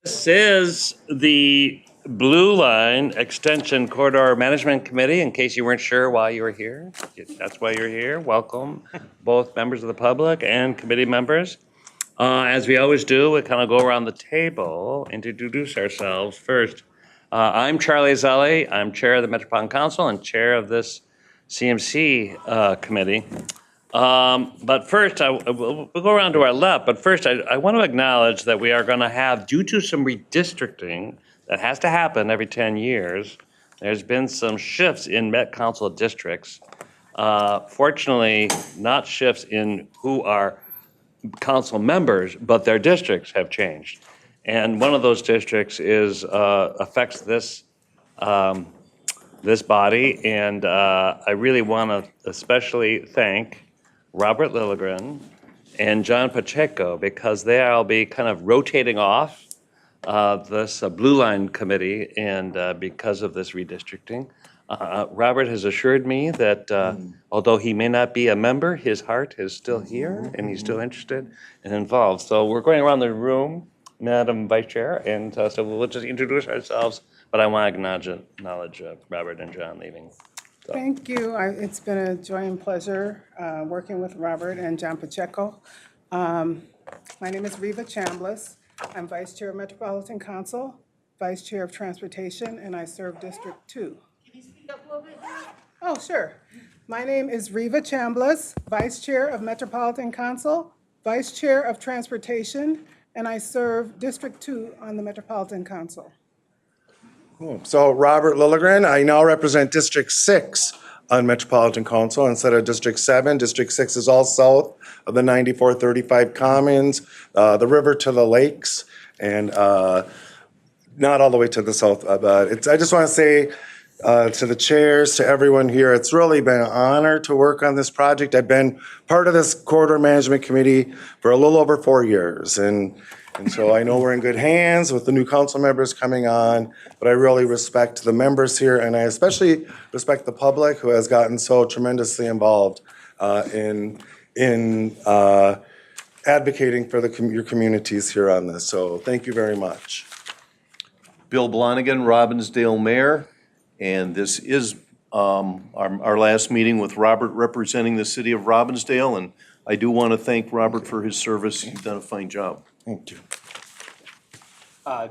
This is the Blue Line Extension Corridor Management Committee, in case you weren't sure why you were here. That's why you're here. Welcome, both members of the public and committee members. As we always do, we kind of go around the table and introduce ourselves. First, I'm Charlie Zelli. I'm chair of the Metropolitan Council and chair of this CMC committee. But first, we'll go around to our left, but first I want to acknowledge that we are going to have, due to some redistricting that has to happen every 10 years, there's been some shifts in Met Council districts. Fortunately, not shifts in who are council members, but their districts have changed. And one of those districts is affects this this body, and I really want to especially thank Robert Lilligren and John Pacheco, because they'll be kind of rotating off this Blue Line Committee, and because of this redistricting. Robert has assured me that although he may not be a member, his heart is still here and he's still interested and involved. So we're going around the room, Madam Vice Chair, and so we'll just introduce ourselves, but I want to acknowledge Robert and John leaving. So. Thank you. It's been a joy and pleasure working with Robert and John Pacheco. My name is Riva Chambliss. I'm Vice Chair of Metropolitan Council, Vice Chair of Transportation, and I serve District 2. Can you speak up a little bit? Oh, sure. My name is Riva Chambliss, Vice Chair of Metropolitan Council, Vice Chair of Transportation, and I serve District 2 on the Metropolitan Council. Cool. So Robert Lilligren, I now represent District 6 on Metropolitan Council instead of District 7. District 6 is all south of the 9435 Commons, the river to the lakes, and not all the way to the south. But I just want to say to the chairs, to everyone here, it's really been an honor to work on this project. I've been part of this corridor management committee for a little over 4 years, and so I know we're in good hands with the new council members coming on, but I really respect the members here, and I especially respect the public who has gotten so tremendously involved in advocating for your communities here on this. So thank you very much. Bill Blonigan, Robbinsdale Mayor, and this is our last meeting with Robert representing the city of Robbinsdale, and I do want to thank Robert for his service. You've done a fine job. Thank you.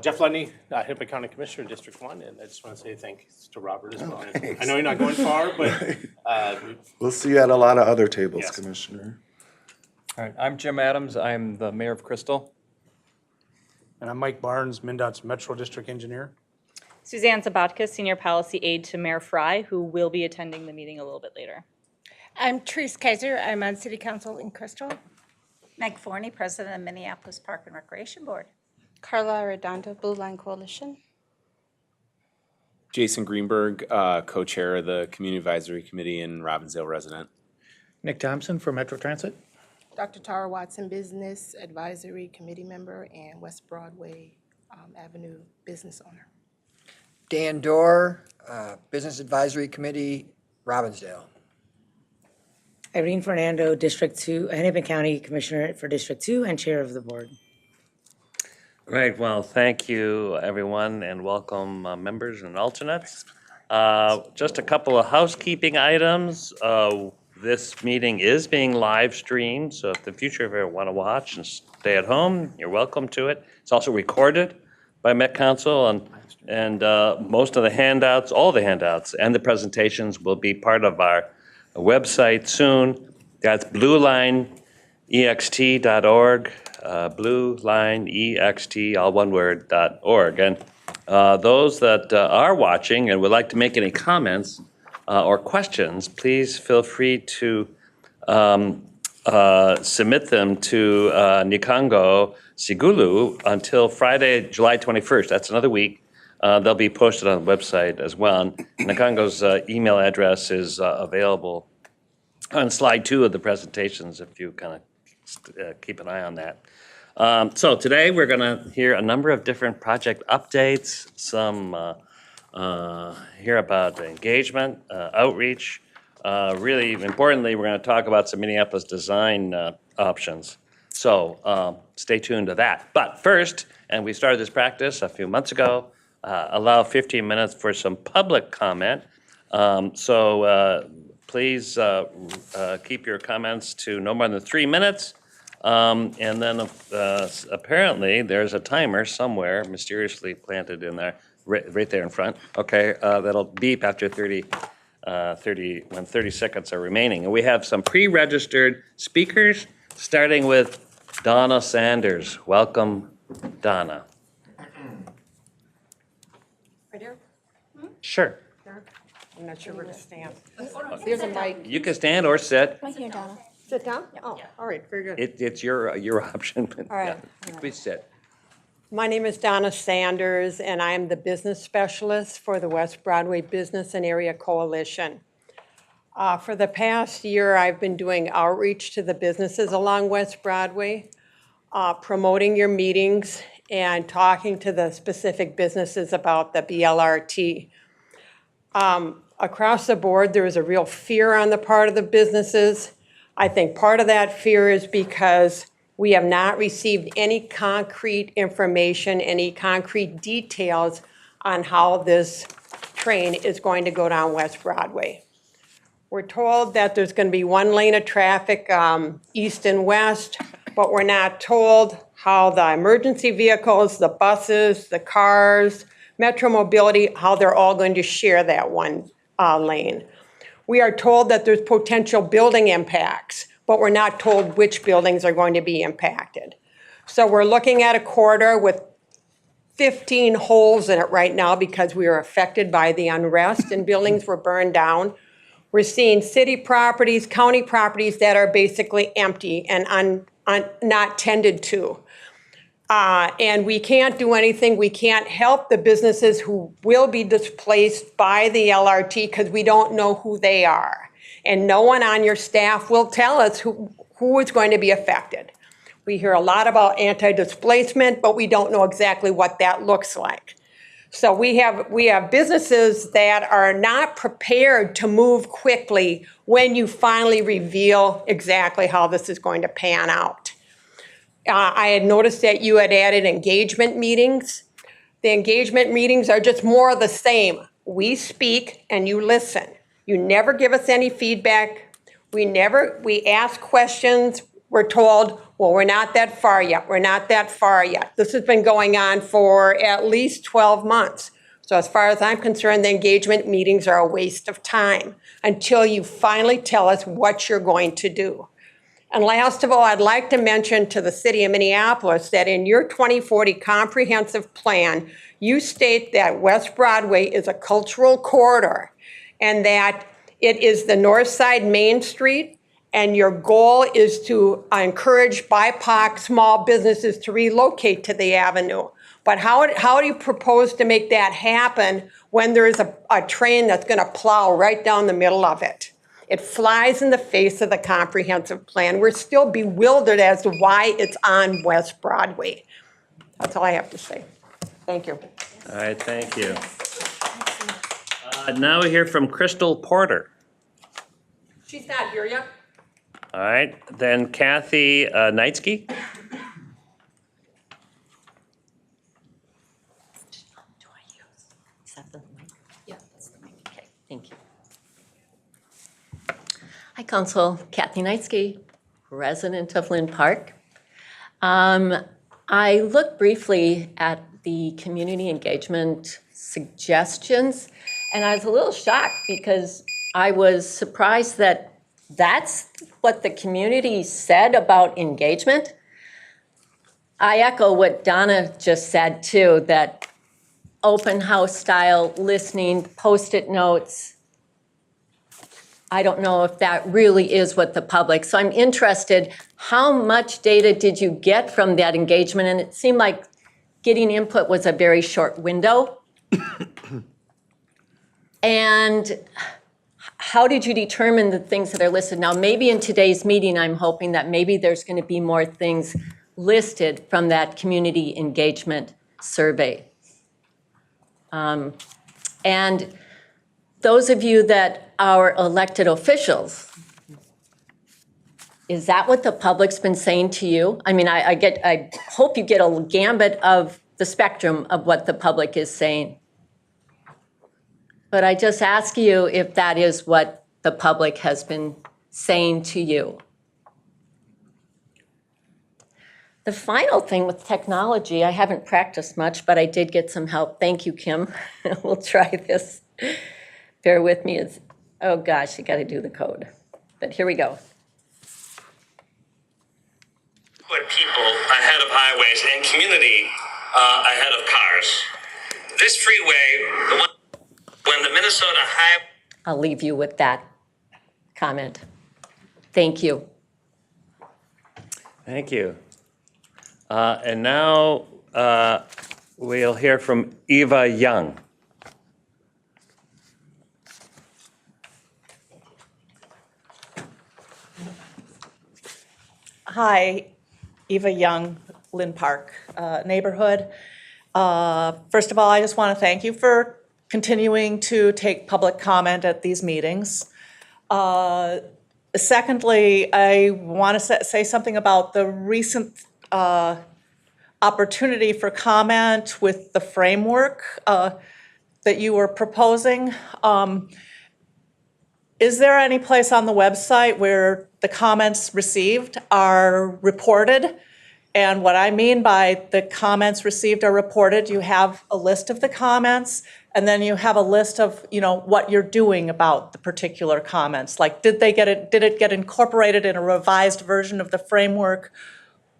Jeff Ludney, Hennepin County Commissioner, District 1, and I just want to say thanks to Robert as well. I know you're not going far, but we'll see you at a lot of other tables, yes. Commissioner. All right, I'm Jim Adams. I'm the mayor of Crystal. And I'm Mike Barnes, MnDOT's Metro District Engineer. Suzanne Sabatka, Senior Policy Aide to Mayor Fry, who will be attending the meeting a little bit later. I'm Therese Kaiser. I'm on City Council in Crystal. Meg Forney, President of Minneapolis Park and Recreation Board. Carla Redondo, Blue Line Coalition. Jason Greenberg, co-chair of the Community Advisory Committee and Robbinsdale resident. Nick Thompson for Metro Transit. Dr. Tara Watson, Business Advisory Committee member and West Broadway Avenue business owner. Dan Dorr, Business Advisory Committee, Robbinsdale. Irene Fernando, District 2, Hennepin County Commissioner for District 2 and Chair of the Board. Great. Well, thank you, everyone, and welcome members and alternates. Just a couple of housekeeping items. This meeting is being live streamed, so if in the future if you want to watch and stay at home, you're welcome to it. It's also recorded by Met Council, and most of the handouts, all the handouts and the presentations will be part of our website soon. That's bluelineext.org, bluelineext, all one word, .org. And those that are watching and would like to make any comments or questions, please feel free to submit them to Nikango Sigulu until Friday, July 21st. That's another week. They'll be posted on the website as well. And Nikango's email address is available on slide 2 of the presentations if you kind of keep an eye on that. So today we're going to hear a number of different project updates, some hear about engagement, outreach. Really importantly, we're going to talk about some Minneapolis design options. So stay tuned to that. But first, and we started this practice a few months ago, allow 15 minutes for some public comment. Please keep your comments to no more than 3 minutes. And then apparently, there's a timer somewhere mysteriously planted in there, right there in front, okay, that'll beep after 30 seconds are remaining. And we have some pre-registered speakers, starting with Donna Sanders. Welcome, Donna. Right here? Sure. I'm not sure where to stand. There's a mic. You can stand or sit. Right here, Donna. Sit down? Oh, all right, very good. It's your option. But All right, yeah, all right. please sit. My name is Donna Sanders, and I am the business specialist for the West Broadway Business and Area Coalition. For the past year, I've been doing outreach to the businesses along West Broadway, promoting your meetings and talking to the specific businesses about the BLRT. Across the board, there is a real fear on the part of the businesses. I think part of that fear is because we have not received any concrete information, any concrete details on how this train is going to go down West Broadway. We're told that there's going to be one lane of traffic east and west, but we're not told how the emergency vehicles, the buses, the cars, Metro Mobility, how they're all going to share that one lane. We are told that there's potential building impacts, but we're not told which buildings are going to be impacted. So we're looking at a corridor with 15 holes in it right now because we are affected by the unrest and buildings were burned down. We're seeing city properties, county properties that are basically empty and not tended to. And we can't do anything. We can't help the businesses who will be displaced by the LRT because we don't know who they are. And no one on your staff will tell us who is going to be affected. We hear a lot about anti-displacement, but we don't know exactly what that looks like. So we have businesses that are not prepared to move quickly when you finally reveal exactly how this is going to pan out. I had noticed that you had added engagement meetings. The engagement meetings are just more of the same. We speak and you listen. You never give us any feedback. We ask questions. We're told, well, we're not that far yet. We're not that far yet. This has been going on for at least 12 months. So as far as I'm concerned, the engagement meetings are a waste of time until you finally tell us what you're going to do. And last of all, I'd like to mention to the city of Minneapolis that in your 2040 comprehensive plan, you state that West Broadway is a cultural corridor and that it is the north side Main Street, and your goal is to encourage BIPOC small businesses to relocate to the avenue. But how do you propose to make that happen when there is a train that's going to plow right down the middle of it? It flies in the face of the comprehensive plan. We're still bewildered as to why it's on West Broadway. That's all I have to say. Thank you. All right, thank you. Now we hear from Crystal Porter. She's not here yet. All right, then Kathy Knightsky. Do I use? Is that the mic? Yeah, that's the mic. Okay, thank you. Hi, Council. Kathy Knightsky, resident of Lynn Park. I looked briefly at the community engagement suggestions, and I was a little shocked because I was surprised that that's what the community said about engagement. I echo what Donna just said too, that open house style listening, Post-it notes. I don't know if that really is what the public, so I'm interested, how much data did you get from that engagement? And it seemed like getting input was a very short window. And how did you determine the things that are listed? Now, maybe in today's meeting, I'm hoping that maybe there's going to be more things listed from that community engagement survey. And those of you that are elected officials, is that what the public's been saying to you? I mean, I hope you get a gambit of the spectrum of what the public is saying. But I just ask you if that is what the public has been saying to you. The final thing with technology, I haven't practiced much, but I did get some help. Thank you, Kim. We'll try this. Bear with me. Oh gosh, you got to do the code. But here we go. Put people ahead of highways and community ahead of cars. This freeway, when the Minnesota highway... I'll leave you with that comment. Thank you. Thank you. And now we'll hear from Eva Young. Hi, Eva Young, Lynn Park neighborhood. First of all, I just want to thank you for continuing to take public comment at these meetings. Secondly, I want to say something about the recent opportunity for comment with the framework that you were proposing. Is there any place on the website where the comments received are reported? And what I mean by the comments received are reported, you have a list of the comments, and then you have a list of, what you're doing about the particular comments. Like, did it get incorporated in a revised version of the framework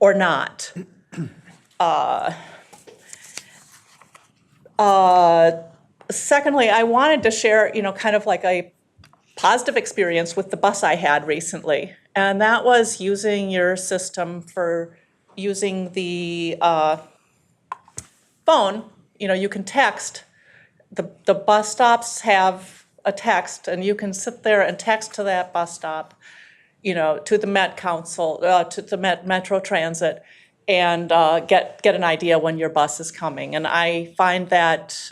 or not? Secondly, I wanted to share, kind of like a positive experience with the bus I had recently, and that was using your system for using the phone. You can text. The bus stops have a text, and you can sit there and text to that bus stop, to the Met Council, to the Metro Transit, and get an idea when your bus is coming. And I find that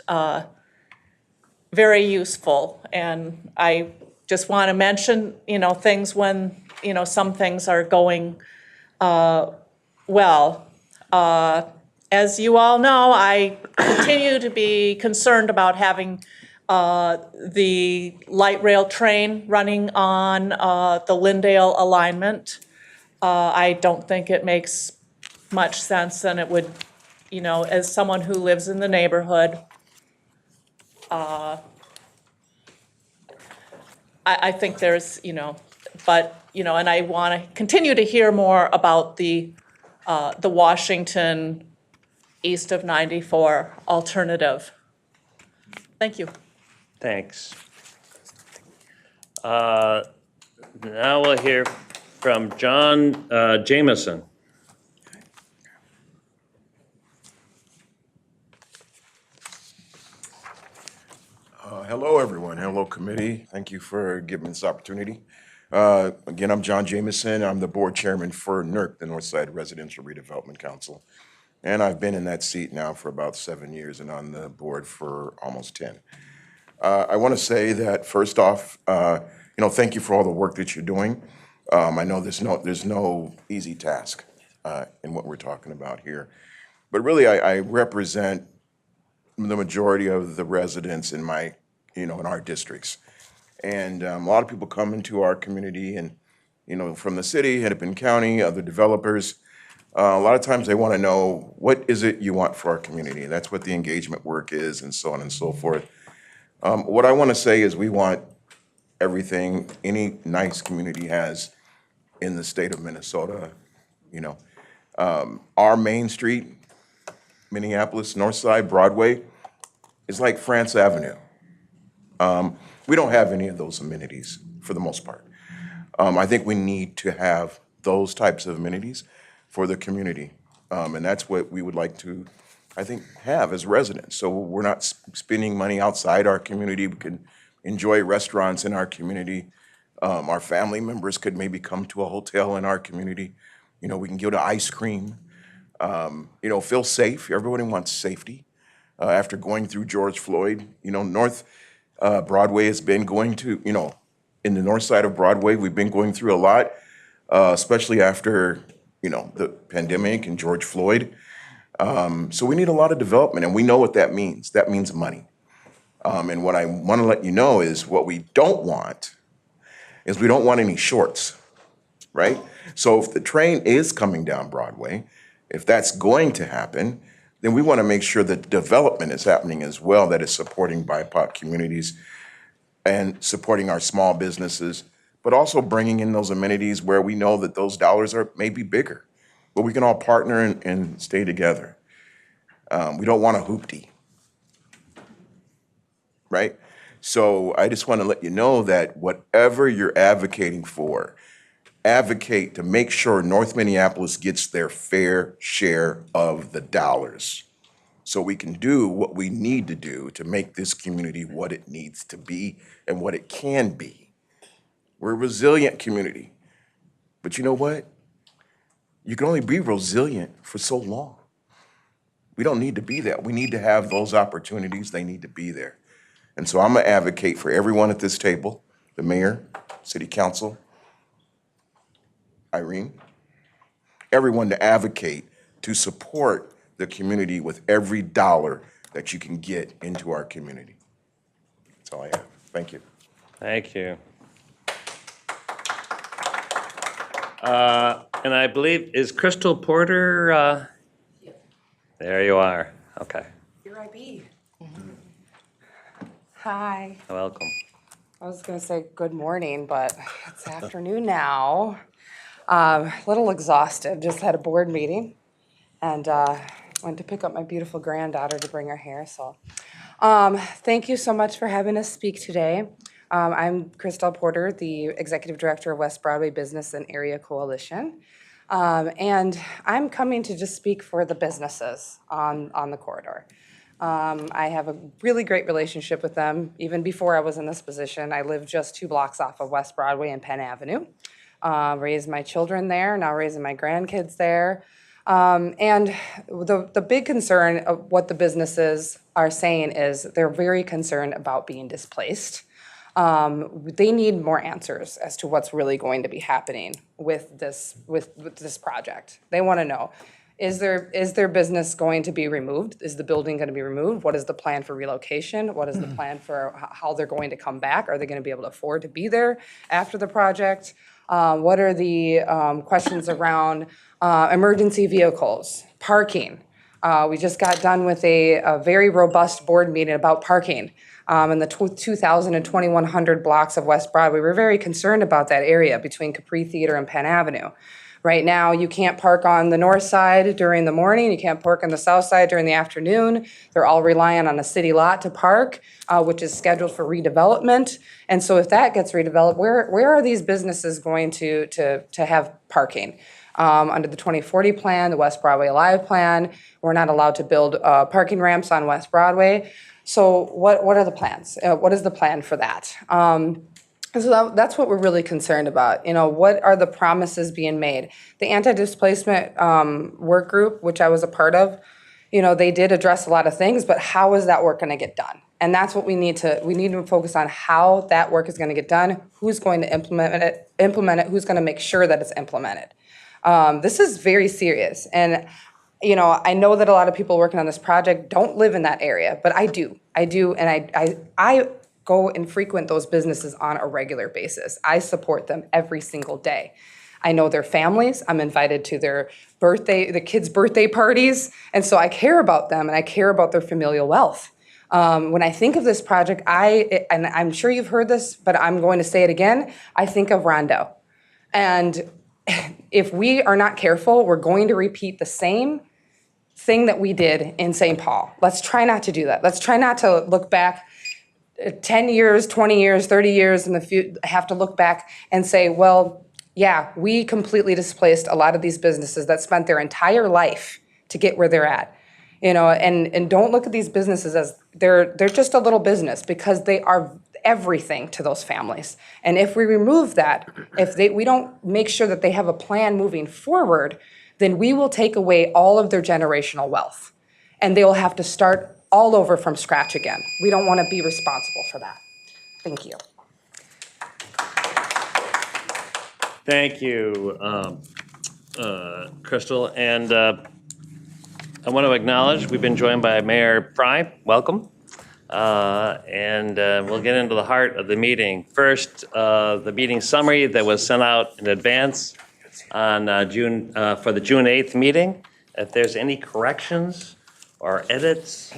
very useful. And I just want to mention, things when, some things are going well. As you all know, I continue to be concerned about having the light rail train running on the Lyndale alignment. I don't think it makes much sense, and it would, as someone who lives in the neighborhood, I think there's, but, and I want to continue to hear more about the Washington east of 94 alternative. Thank you. Thanks. Now we'll hear from John Jameson. Hello, everyone. Hello, committee. Thank you for giving me this opportunity. Again, I'm John Jameson. I'm the board chairman for NERC, the Northside Residential Redevelopment Council. And I've been in that seat now for about 7 years and on the board for almost 10. I want to say that first off, thank you for all the work that you're doing. I know there's no easy task in what we're talking about here. But really, I represent the majority of the residents in my in our districts. And a lot of people come into our community and, from the city, Hennepin County, other developers. A lot of times they want to know, what is it you want for our community? That's what the engagement work is, and so on and so forth. What I want to say is we want everything any nice community has in the state of Minnesota. Our Main Street, Minneapolis, North Side, Broadway, is like France Avenue. We don't have any of those amenities for the most part. I think we need to have those types of amenities for the community. And that's what we would like to, I think, have as residents. So we're not spending money outside our community. We can enjoy restaurants in our community. Our family members could maybe come to a hotel in our community. We can go to ice cream. Feel safe. Everybody wants safety. After going through George Floyd, North Broadway has been going to, in the north side of Broadway, we've been going through a lot, especially after, the pandemic and George Floyd. So we need a lot of development, and we know what that means. That means money. And what I want to let you know is what we don't want is we don't want any shorts, right? So if the train is coming down Broadway, if that's going to happen, then we want to make sure that development is happening as well, that is supporting BIPOC communities and supporting our small businesses, but also bringing in those amenities where we know that those dollars are maybe bigger, but we can all partner and stay together. We don't want a hoopty, right? So I just want to let you know that whatever you're advocating for, advocate to make sure North Minneapolis gets their fair share of the dollars so we can do what we need to do to make this community what it needs to be and what it can be. We're a resilient community, but you know what? You can only be resilient for so long. We don't need to be that. We need to have those opportunities. They need to be there. And so I'm gonna advocate for everyone at this table, the mayor, city council, Irene, everyone to advocate to support the community with every dollar that you can get into our community. That's all I have. Thank you. Thank you. And I believe, is Crystal Porter, there you are, okay, Here I be. Hi. welcome. I was going to say good morning, but it's afternoon now. A little exhausted. Just had a board meeting and went to pick up my beautiful granddaughter to bring her here. So thank you so much for having us speak today. I'm Crystal Porter, the Executive Director of West Broadway Business and Area Coalition. And I'm coming to just speak for the businesses on the corridor. I have a really great relationship with them. Even before I was in this position, I lived just 2 blocks off of West Broadway and Penn Avenue. Raised my children there, now raising my grandkids there. And the big concern of what the businesses are saying is they're very concerned about being displaced. They need more answers as to what's really going to be happening with this project. They want to know, is their business going to be removed? Is the building going to be removed? What is the plan for relocation? What is the plan for how they're going to come back? Are they going to be able to afford to be there after the project? What are the questions around emergency vehicles, parking? We just got done with a very robust board meeting about parking. In the 2,000 and 2,100 blocks of West Broadway. We're very concerned about that area between Capri Theater and Penn Avenue. Right now, you can't park on the north side during the morning. You can't park on the south side during the afternoon. They're all relying on a city lot to park, which is scheduled for redevelopment. And so if that gets redeveloped, where are these businesses going to have parking? Under the 2040 plan, the West Broadway Alive plan, we're not allowed to build parking ramps on West Broadway. So what are the plans? What is the plan for that? So that's what we're really concerned about. You know, what are the promises being made? The anti-displacement work group, which I was a part of, you know, they did address a lot of things, but how is that work going to get done? And that's what we need to focus on, how that work is going to get done, who's going to implement it, who's going to make sure that it's implemented. This is very serious. And you know, I know that a lot of people working on this project don't live in that area, but I do, and I go and frequent those businesses on a regular basis. I support them every single day. I know their families. I'm invited to their the kids' birthday parties, and so I care about them and I care about their familial wealth. When I think of this project, and I'm sure you've heard this, but I'm going to say it again, I think of Rondo. And if we are not careful, we're going to repeat the same thing that we did in St. Paul. Let's try not to do that. Let's try not to look back 10 years, 20 years, 30 years in the future, have to look back and say, well, yeah, we completely displaced a lot of these businesses that spent their entire life to get where they're at. You know, and don't look at these businesses as they're just a little business, because they are everything to those families. And if we remove that, we don't make sure that they have a plan moving forward, then we will take away all of their generational wealth. And they will have to start all over from scratch again. We don't want to be responsible for that. Thank you. Thank you, Crystal. And I want to acknowledge, we've been joined by Mayor Fry. Welcome. And we'll get into the heart of the meeting. First, the meeting summary that was sent out in advance on for the June 8th meeting. If there's any corrections or edits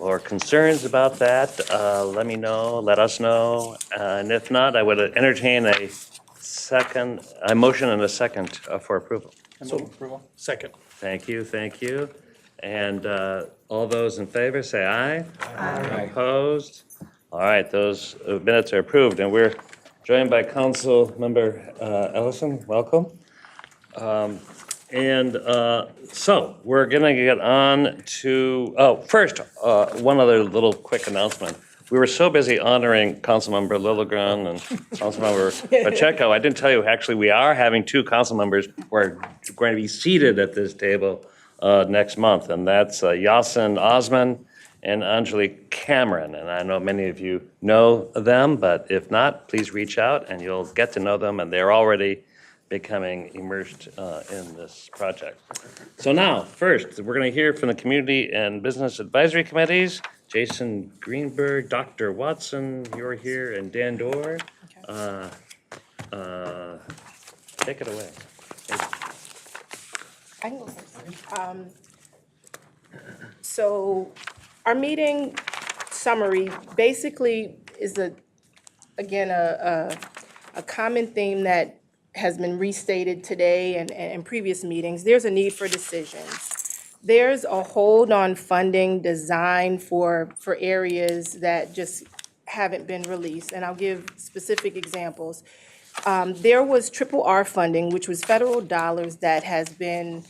or concerns about that, let me know, let us know. And if not, I would entertain a motion and a second for approval. Approval. Second. Thank you, thank you. And all those in favor, say aye. Aye. Opposed? All right, those minutes are approved, and we're joined by Council Member Ellison. Welcome. So we're gonna get on to, first, one other little quick announcement. We were so busy honoring Councilmember Lilligren and Councilmember Pacheco, I didn't tell you, actually, we are having two council members who are going to be seated at this table next month, and that's Yasin Osman and Angelique Cameron. And I know many of you know them, but if not, please reach out and you'll get to know them, and they're already becoming immersed in this project. So now, first, we're going to hear from the Community and Business Advisory Committees. Jason Greenberg, Dr. Watson, you're here, and Dan Dorr. Take it away. I can go first. So our meeting summary basically is a common theme that has been restated today and in previous meetings. There's a need for decisions. There's a hold on funding designed for areas that just haven't been released, and I'll give specific examples. There was RRR funding, which was federal dollars that has been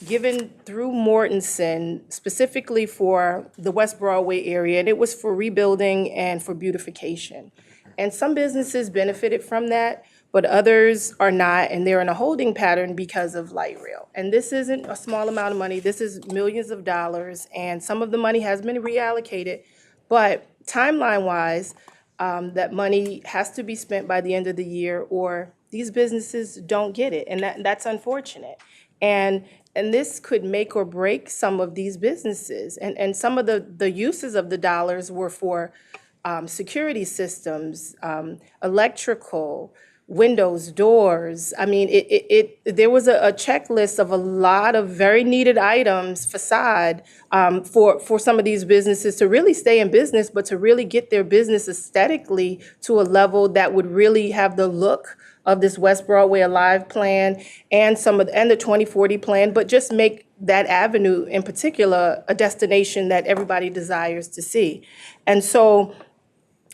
given through Mortensen specifically for the West Broadway area, and it was for rebuilding and for beautification. And some businesses benefited from that, but others are not, and they're in a holding pattern because of light rail. And this isn't a small amount of money, this is millions of dollars, and some of the money has been reallocated, but timeline-wise, that money has to be spent by the end of the year, or these businesses don't get it, and that's unfortunate. And this could make or break some of these businesses. And some of the uses of the dollars were for security systems, electrical, windows, doors. I mean, there was a checklist of a lot of very needed items, facade, for some of these businesses to really stay in business, but to really get their business aesthetically to a level that would really have the look of this West Broadway Alive plan and the 2040 plan, but just make that avenue in particular a destination that everybody desires to see. And so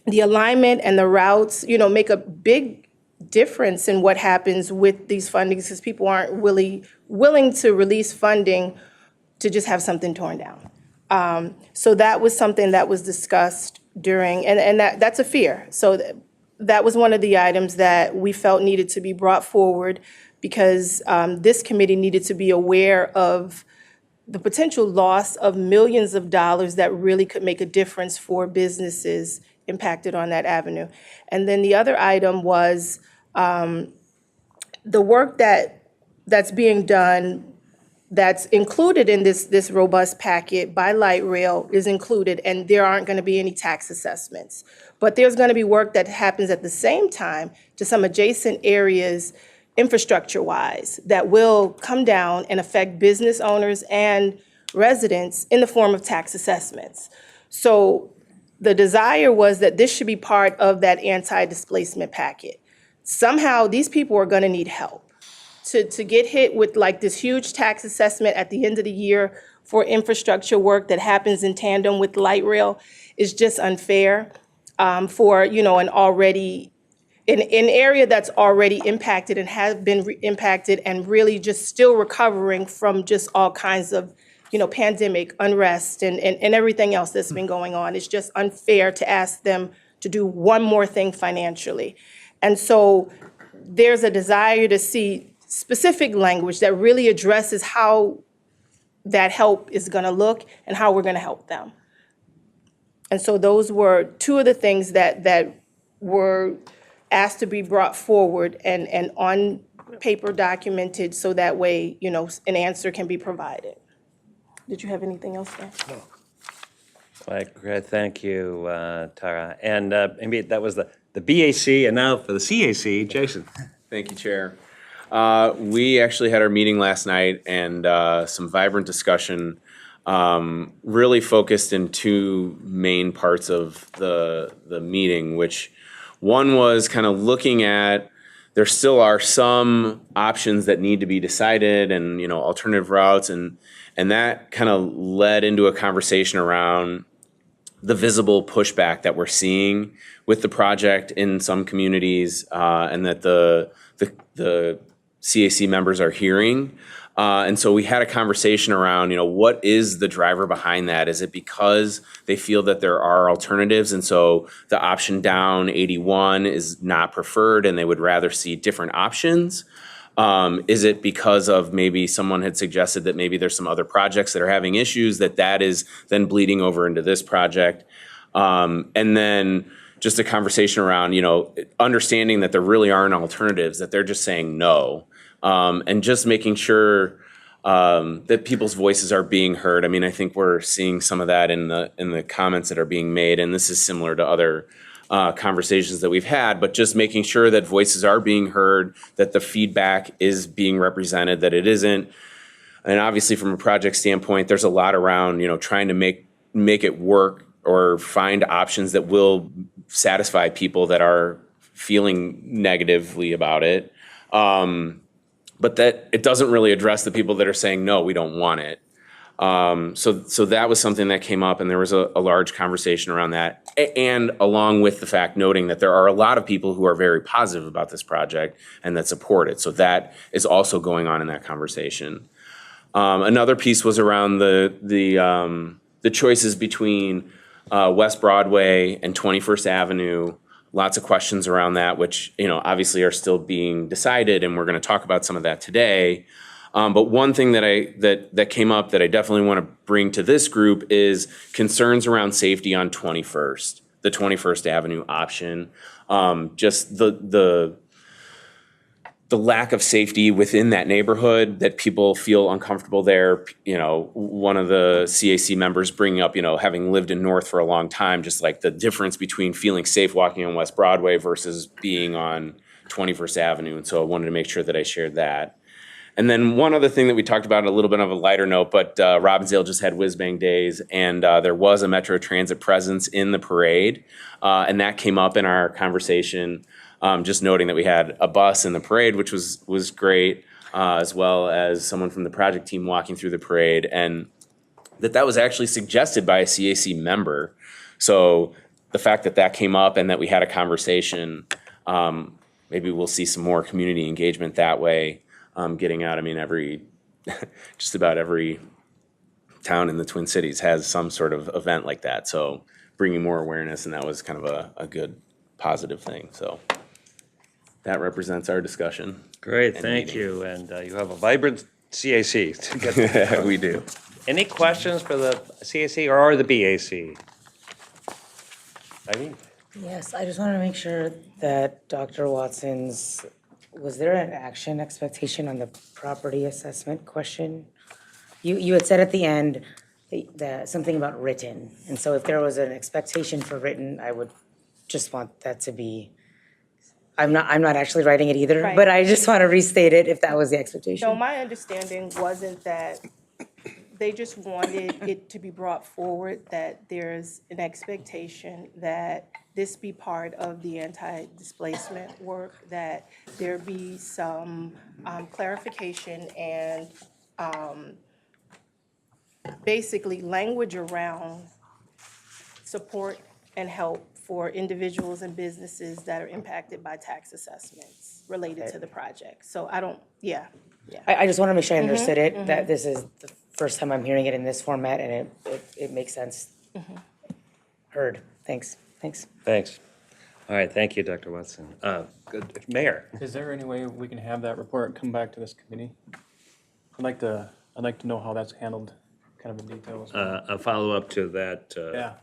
the alignment and the routes, make a big difference in what happens with these fundings, because people aren't really willing to release funding to just have something torn down. So that was something that was discussed during, and that's a fear. So that was one of the items that we felt needed to be brought forward, because this committee needed to be aware of the potential loss of millions of dollars that really could make a difference for businesses impacted on that avenue. And then the other item was the work that's being done, that's included in this robust packet by light rail is included, and there aren't going to be any tax assessments. But there's going to be work that happens at the same time to some adjacent areas infrastructure-wise that will come down and affect business owners and residents in the form of tax assessments. So the desire was that this should be part of that anti-displacement packet. Somehow, these people are going to need help. To get hit with like this huge tax assessment at the end of the year for infrastructure work that happens in tandem with light rail is just unfair for, an already, an area that's already impacted and has been impacted and really just still recovering from just all kinds of, pandemic unrest and everything else that's been going on. It's just unfair to ask them to do one more thing financially. And so there's a desire to see specific language that really addresses how that help is going to look and how we're going to help them. And so those were two of the things that were asked to be brought forward and on paper documented, so that way, you know, an answer can be provided. Did you have anything else there? No. Great, thank you, Tara. And maybe that was the BAC, and now for the CAC, Jason. Thank you, Chair. We actually had our meeting last night and some vibrant discussion, really focused in two main parts of the meeting, which one was kind of looking at, there still are some options that need to be decided and, you know, alternative routes, and that kind of led into a conversation around the visible pushback that we're seeing with the project in some communities, and that the CAC members are hearing. And so we had a conversation around, you know, what is the driver behind that? Is it because they feel that there are alternatives, and so the option down 81 is not preferred and they would rather see different options? Is it because of maybe someone had suggested that maybe there's some other projects that are having issues that is then bleeding over into this project? And then just a conversation around, you know, understanding that there really aren't alternatives, that they're just saying no. And just making sure that people's voices are being heard. I mean, I think we're seeing some of that in the comments that are being made, and this is similar to other conversations that we've had, but just making sure that voices are being heard, that the feedback is being represented, that it isn't. And obviously from a project standpoint, there's a lot around, you know, trying to make it work or find options that will satisfy people that are feeling negatively about it. But that it doesn't really address the people that are saying, no, we don't want it. So that was something that came up, and there was a large conversation around that. And along with the fact noting that there are a lot of people who are very positive about this project and that support it. So that is also going on in that conversation. Another piece was around the choices between West Broadway and 21st Avenue. Lots of questions around that, which, you know, obviously are still being decided, and we're going to talk about some of that today. But one thing that came up that I definitely want to bring to this group is concerns around safety on 21st, the 21st Avenue option. Just the lack of safety within that neighborhood, that people feel uncomfortable there. You know, one of the CAC members bringing up, you know, having lived in North for a long time, just like the difference between feeling safe walking on West Broadway versus being on 21st Avenue. And so I wanted to make sure that I shared that. And then one other thing that we talked about, a little bit of a lighter note, but Robbinsdale just had Whiz Bang Days, and there was a Metro Transit presence in the parade. And that came up in our conversation, just noting that we had a bus in the parade, which was great, as well as someone from the project team walking through the parade, and that was actually suggested by a CAC member. So the fact that came up and that we had a conversation, maybe we'll see some more community engagement that way. Getting out. I mean, just about every town in the Twin Cities has some sort of event like that. So bringing more awareness, and that was kind of a good, positive thing. So that represents our discussion. Great, thank you. And you have a vibrant CAC. We do. Any questions for the CAC or the BAC? Irene? Yes, I just wanted to make sure that Dr. Watson's, was there an action expectation on the property assessment question? You had said at the end that something about written, and so if there was an expectation for written, I would just want that to be, I'm not actually writing it either, Right. but I just want to restate it if that was the expectation. No, my understanding wasn't that, they just wanted it to be brought forward that there's an expectation that this be part of the anti-displacement work, that there be some clarification and basically language around support and help for individuals and businesses that are impacted by tax assessments related to the project. So I don't, yeah. I just want to make sure I understood it, that this is the first time I'm hearing it in this format, and it makes sense. Heard. Thanks. Thanks. All right, thank you, Dr. Watson. Good. Mayor? Is there any way we can have that report come back to this committee? I'd like to know how that's handled, kind of in detail as well. A follow-up to that. Yeah.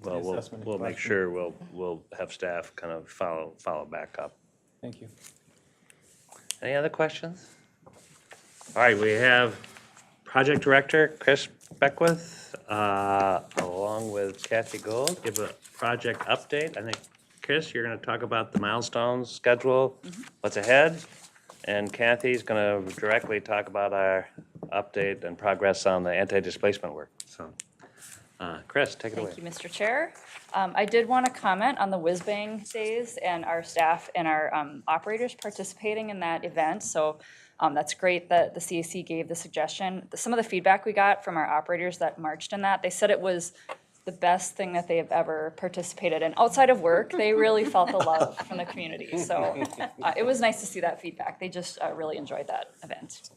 Well, we'll make sure we'll have staff kind of follow back up. Thank you. Any other questions? All right, we have Project Director Chris Beckwith, along with Kathy Gold, give a project update. I think, Chris, you're gonna talk about the milestones, schedule, what's ahead. And Kathy's gonna directly talk about our update and progress on the anti-displacement work. So, Chris, take it away. Thank you, Mr. Chair. I did want to comment on the Whiz Bang days and our staff and our operators participating in that event. So that's great that the CAC gave the suggestion. Some of the feedback we got from our operators that marched in that, they said it was the best thing that they have ever participated in. Outside of work, they really felt the love from the community. So it was nice to see that feedback. They just really enjoyed that event.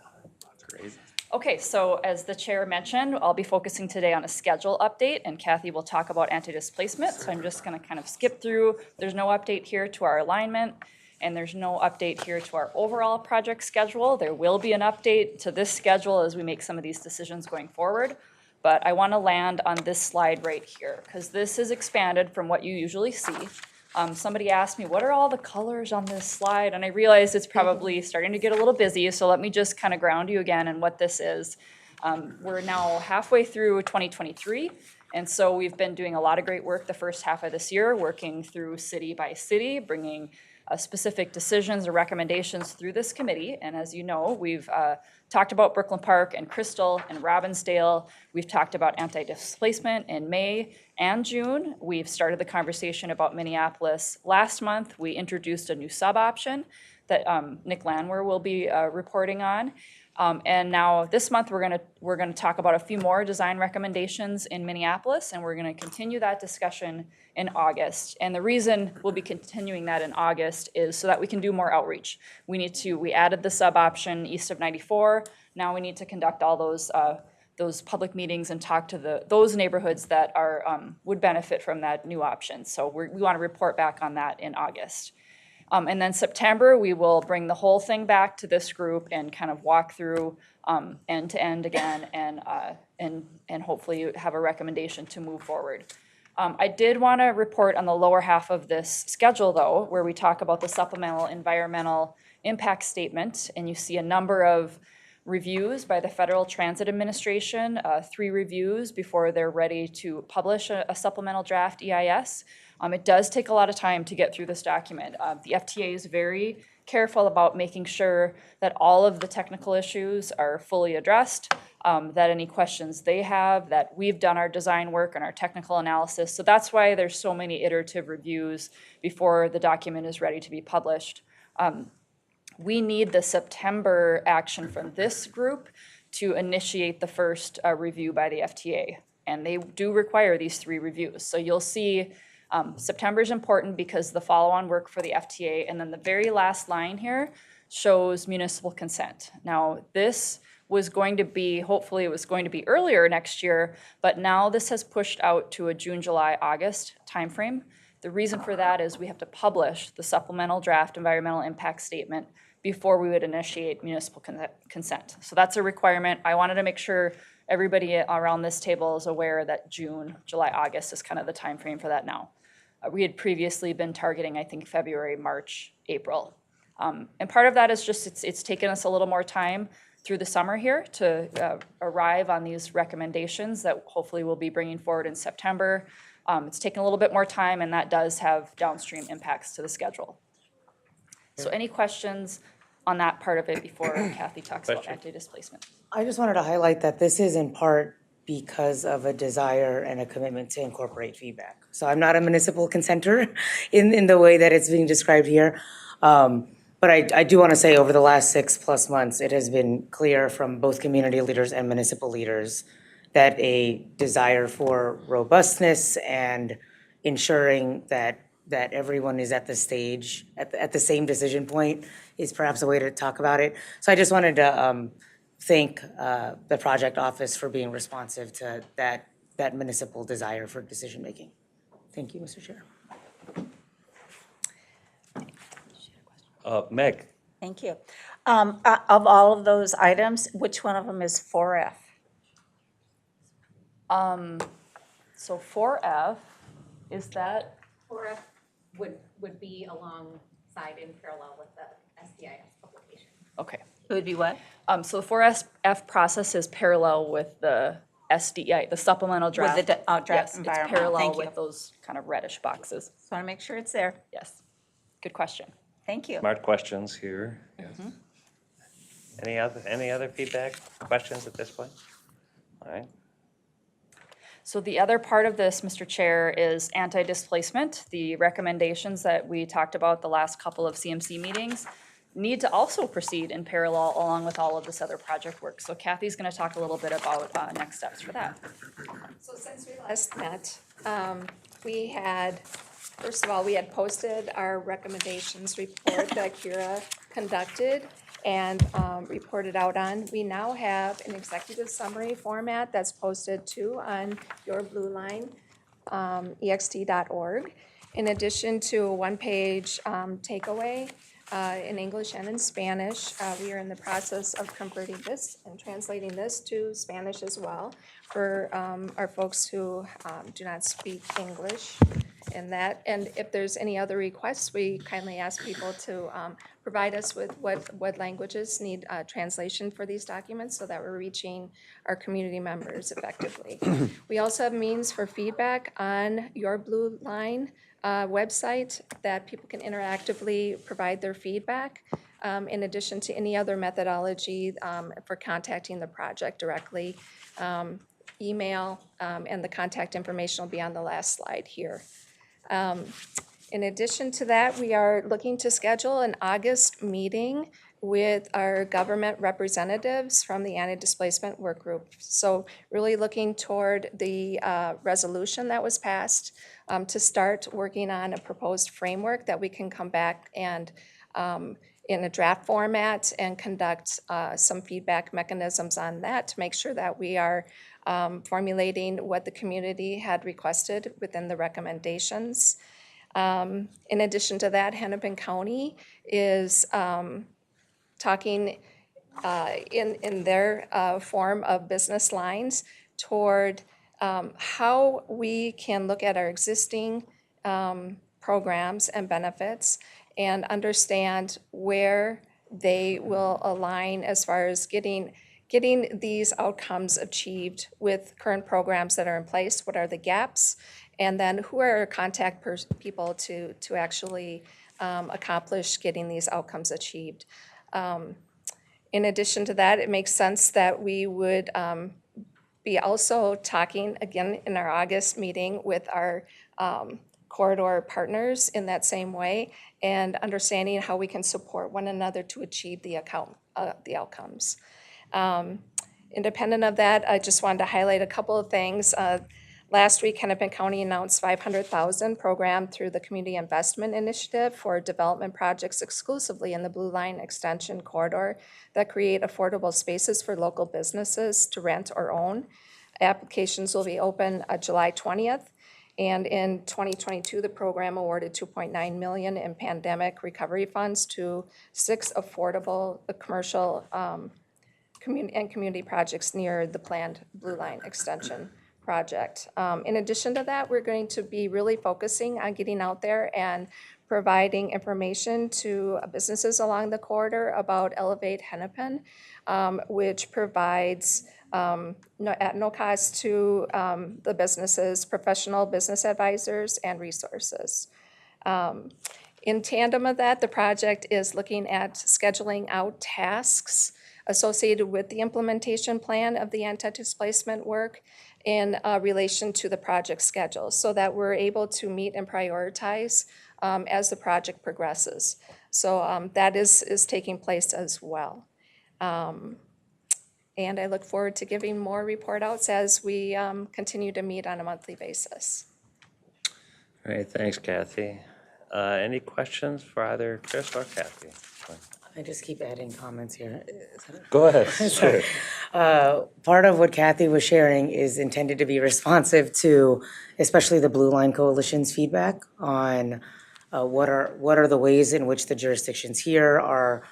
Great. Okay, so as the chair mentioned, I'll be focusing today on a schedule update, and Kathy will talk about anti-displacement. So I'm just going to kind of skip through. There's no update here to our alignment, and there's no update here to our overall project schedule. There will be an update to this schedule as we make some of these decisions going forward. But I want to land on this slide right here, because this is expanded from what you usually see. Somebody asked me, what are all the colors on this slide? And I realized it's probably starting to get a little busy, so let me just kind of ground you again in what this is. We're now halfway through 2023, and so we've been doing a lot of great work the first half of this year, working through city by city, bringing specific decisions or recommendations through this committee. And as you know, we've talked about Brooklyn Park and Crystal and Robbinsdale. We've talked about anti-displacement in May and June. We've started the conversation about Minneapolis last month. We introduced a new sub-option that Nick Landwehr will be reporting on. And now this month, we're gonna talk about a few more design recommendations in Minneapolis, and we're gonna continue that discussion in August. And the reason we'll be continuing that in August is so that we can do more outreach. We added the sub-option east of 94. Now we need to conduct all those public meetings and talk to those neighborhoods that would benefit from that new option. So we want to report back on that in August. And then September, we will bring the whole thing back to this group and kind of walk through end to end again and hopefully have a recommendation to move forward. I did want to report on the lower half of this schedule, though, where we talk about the supplemental environmental impact statement, and you see a number of reviews by the Federal Transit Administration, 3 reviews before they're ready to publish a supplemental draft EIS. It does take a lot of time to get through this document. The FTA is very careful about making sure that all of the technical issues are fully addressed, that any questions they have, that we've done our design work and our technical analysis. So that's why there's so many iterative reviews before the document is ready to be published. We need the September action from this group to initiate the first review by the FTA. And they do require these 3 reviews. So you'll see September is important because the follow-on work for the FTA, and then the very last line here shows municipal consent. Now, this was going to be, hopefully it was going to be earlier next year, but now this has pushed out to a June, July, August timeframe. The reason for that is we have to publish the supplemental draft environmental impact statement before we would initiate municipal consent. So that's a requirement. I wanted to make sure everybody around this table is aware that June, July, August is kind of the timeframe for that now. We had previously been targeting, I think, February, March, April. And part of that is just it's taken us a little more time through the summer here to arrive on these recommendations that hopefully we'll be bringing forward in September. It's taken a little bit more time, and that does have downstream impacts to the schedule. So any questions on that part of it before Kathy talks about anti-displacement? I just wanted to highlight that this is in part because of a desire and a commitment to incorporate feedback. So I'm not a municipal consenter in the way that it's being described here. But I do want to say over the last 6+ months, it has been clear from both community leaders and municipal leaders that a desire for robustness and ensuring that everyone is at the stage, at the same decision point is perhaps a way to talk about it. So I just wanted to thank the project office for being responsive to that municipal desire for decision making. Thank you, Mr. Chair. Meg. Thank you. Of all of those items, which one of them is 4F? So 4F, is that? 4F would be alongside in parallel with the SDIS publication. Okay. It would be what? So the 4SF process is parallel with the SDI, the supplemental draft. With the draft Yes, environment. it's parallel Thank you. with those kind of reddish boxes. Just want to make sure it's there. Yes. Good question. Thank you. Smart questions here. Yes. Any other feedback, questions at this point? All right. So the other part of this, Mr. Chair, is anti-displacement. The recommendations that we talked about the last couple of CMC meetings need to also proceed in parallel along with all of this other project work. So Kathy's going to talk a little bit about next steps for that. So since we last met, we had, first of all, we had posted our recommendations report that Kira conducted and reported out on. We now have an executive summary format that's posted too on your Blue Line, ext.org. In addition to a one-page takeaway in English and in Spanish, we are in the process of converting this and translating this to Spanish as well for our folks who do not speak English. And if there's any other requests, we kindly ask people to provide us with what languages need translation for these documents so that we're reaching our community members effectively. We also have means for feedback on your Blue Line website that people can interactively provide their feedback, in addition to any other methodology for contacting the project directly. Email, and the contact information will be on the last slide here. In addition to that, we are looking to schedule an August meeting with our government representatives from the anti-displacement work group. So really looking toward the resolution that was passed to start working on a proposed framework that we can come back and in a draft format and conduct some feedback mechanisms on that to make sure that we are formulating what the community had requested within the recommendations. In addition to that, Hennepin County is talking in their form of business lines toward how we can look at our existing programs and benefits and understand where they will align as far as getting these outcomes achieved with current programs that are in place, what are the gaps, and then who are our contact people to actually accomplish getting these outcomes achieved. In addition to that, it makes sense that we would be also talking again in our August meeting with our corridor partners in that same way and understanding how we can support one another to achieve the outcomes. Independent of that, I just wanted to highlight a couple of things. Last week, Hennepin County announced $500,000 program through the Community Investment Initiative for development projects exclusively in the Blue Line Extension corridor that create affordable spaces for local businesses to rent or own. Applications will be open July 20th. And in 2022, the program awarded $2.9 million in pandemic recovery funds to 6 affordable commercial community projects near the planned Blue Line Extension project. In addition to that, we're going to be really focusing on getting out there and providing information to businesses along the corridor about Elevate Hennepin, which provides at no cost to the businesses, professional business advisors, and resources. In tandem of that, the project is looking at scheduling out tasks associated with the implementation plan of the anti-displacement work in relation to the project schedule so that we're able to meet and prioritize as the project progresses. So that is taking place as well. And I look forward to giving more report outs as we continue to meet on a monthly basis. All right, thanks, Kathy. Any questions for either Chris or Kathy? I just keep adding comments here. Go ahead. Sure. Part of what Kathy was sharing is intended to be responsive to especially the Blue Line Coalition's feedback on what are the ways in which the jurisdictions here are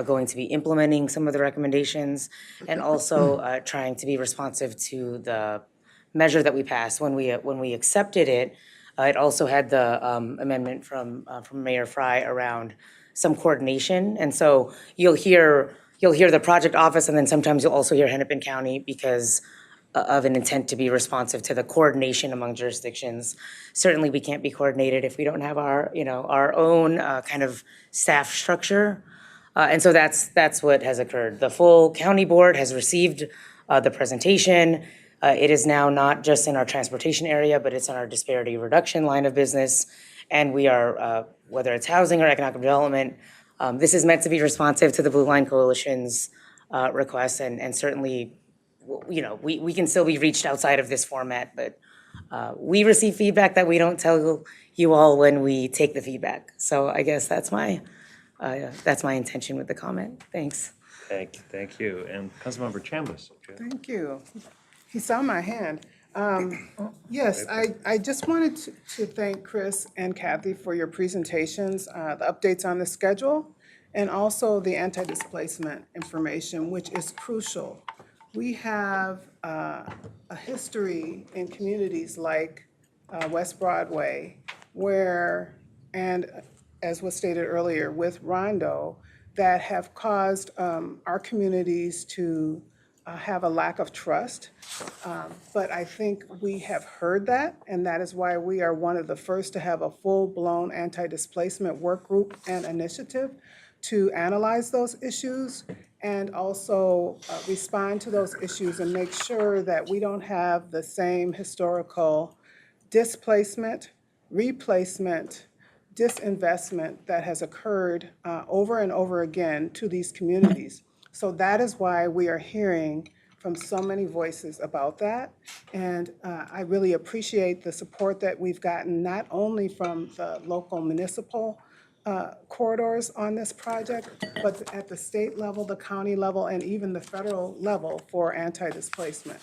going to be implementing some of the recommendations, and also trying to be responsive to the measure that we passed. When we accepted it, it also had the amendment from Mayor Fry around some coordination. And so you'll hear the project office, and then sometimes you'll also hear Hennepin County because of an intent to be responsive to the coordination among jurisdictions. Certainly, we can't be coordinated if we don't have our, our own kind of staff structure. And so that's what has occurred. The full county board has received the presentation. It is now not just in our transportation area, but it's in our disparity reduction line of business. And we are, whether it's housing or economic development, this is meant to be responsive to the Blue Line Coalition's requests, and certainly, we can still be reached outside of this format, but we receive feedback that we don't tell you all when we take the feedback. So I guess that's my intention with the comment. Thanks. Thank you. And Councilmember Chambliss. Thank you. He saw my hand. Yes, I just wanted to thank Chris and Kathy for your presentations, the updates on the schedule, and also the anti-displacement information, which is crucial. We have a history in communities like West Broadway where, and as was stated earlier with Rondo, that have caused our communities to have a lack of trust. But I think we have heard that, and that is why we are one of the first to have a full-blown anti-displacement work group and initiative to analyze those issues and also respond to those issues and make sure that we don't have the same historical displacement, replacement, disinvestment that has occurred over and over again to these communities. So that is why we are hearing from so many voices about that. And I really appreciate the support that we've gotten, not only from the local municipal corridors on this project, but at the state level, the county level, and even the federal level for anti-displacement.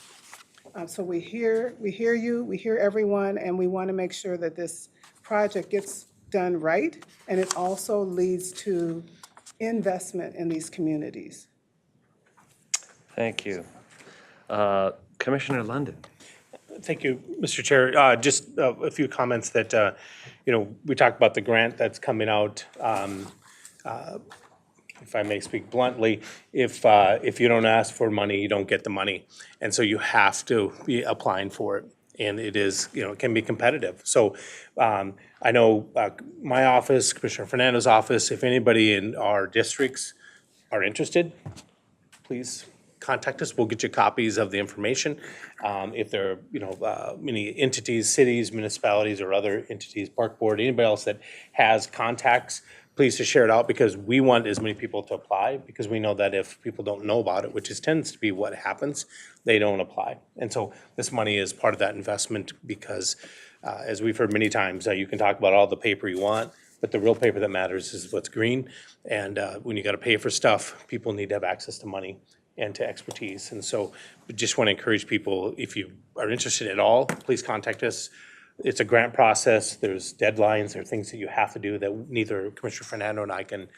So we hear you, we hear everyone, and we want to make sure that this project gets done right, and it also leads to investment in these communities. Thank you. Commissioner London. Thank you, Mr. Chair. Just a few comments that, we talked about the grant that's coming out. If I may speak bluntly, if you don't ask for money, you don't get the money. And so you have to be applying for it. And it is, it can be competitive. So I know my office, Commissioner Fernando's office, if anybody in our districts are interested, please contact us. We'll get you copies of the information. If there are, many entities, cities, municipalities, or other entities, park board, anybody else that has contacts, please to share it out, because we want as many people to apply, because we know that if people don't know about it, which tends to be what happens, they don't apply. And so this money is part of that investment, because as we've heard many times, you can talk about all the paper you want, but the real paper that matters is what's green. And when you got to pay for stuff, people need to have access to money and to expertise. And so we just want to encourage people, if you are interested at all, please contact us. It's a grant process. There's deadlines. There are things that you have to do that neither Commissioner Fernando and I can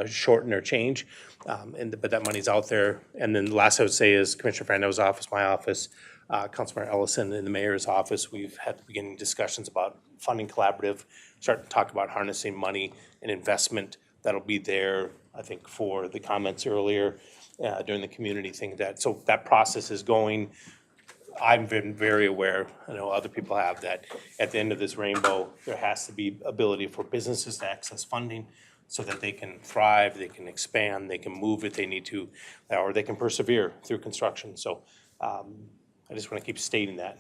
shorten or change. But that money's out there. And then the last I would say is Commissioner Fernando's office, my office, Councilmember Ellison in the mayor's office, we've had beginning discussions about funding collaborative, starting to talk about harnessing money and investment that'll be there, I think, for the comments earlier during the community thing. So that process is going. I've been very aware, I know other people have, that at the end of this rainbow, there has to be ability for businesses to access funding so that they can thrive, they can expand, they can move if they need to, or they can persevere through construction. So I just want to keep stating that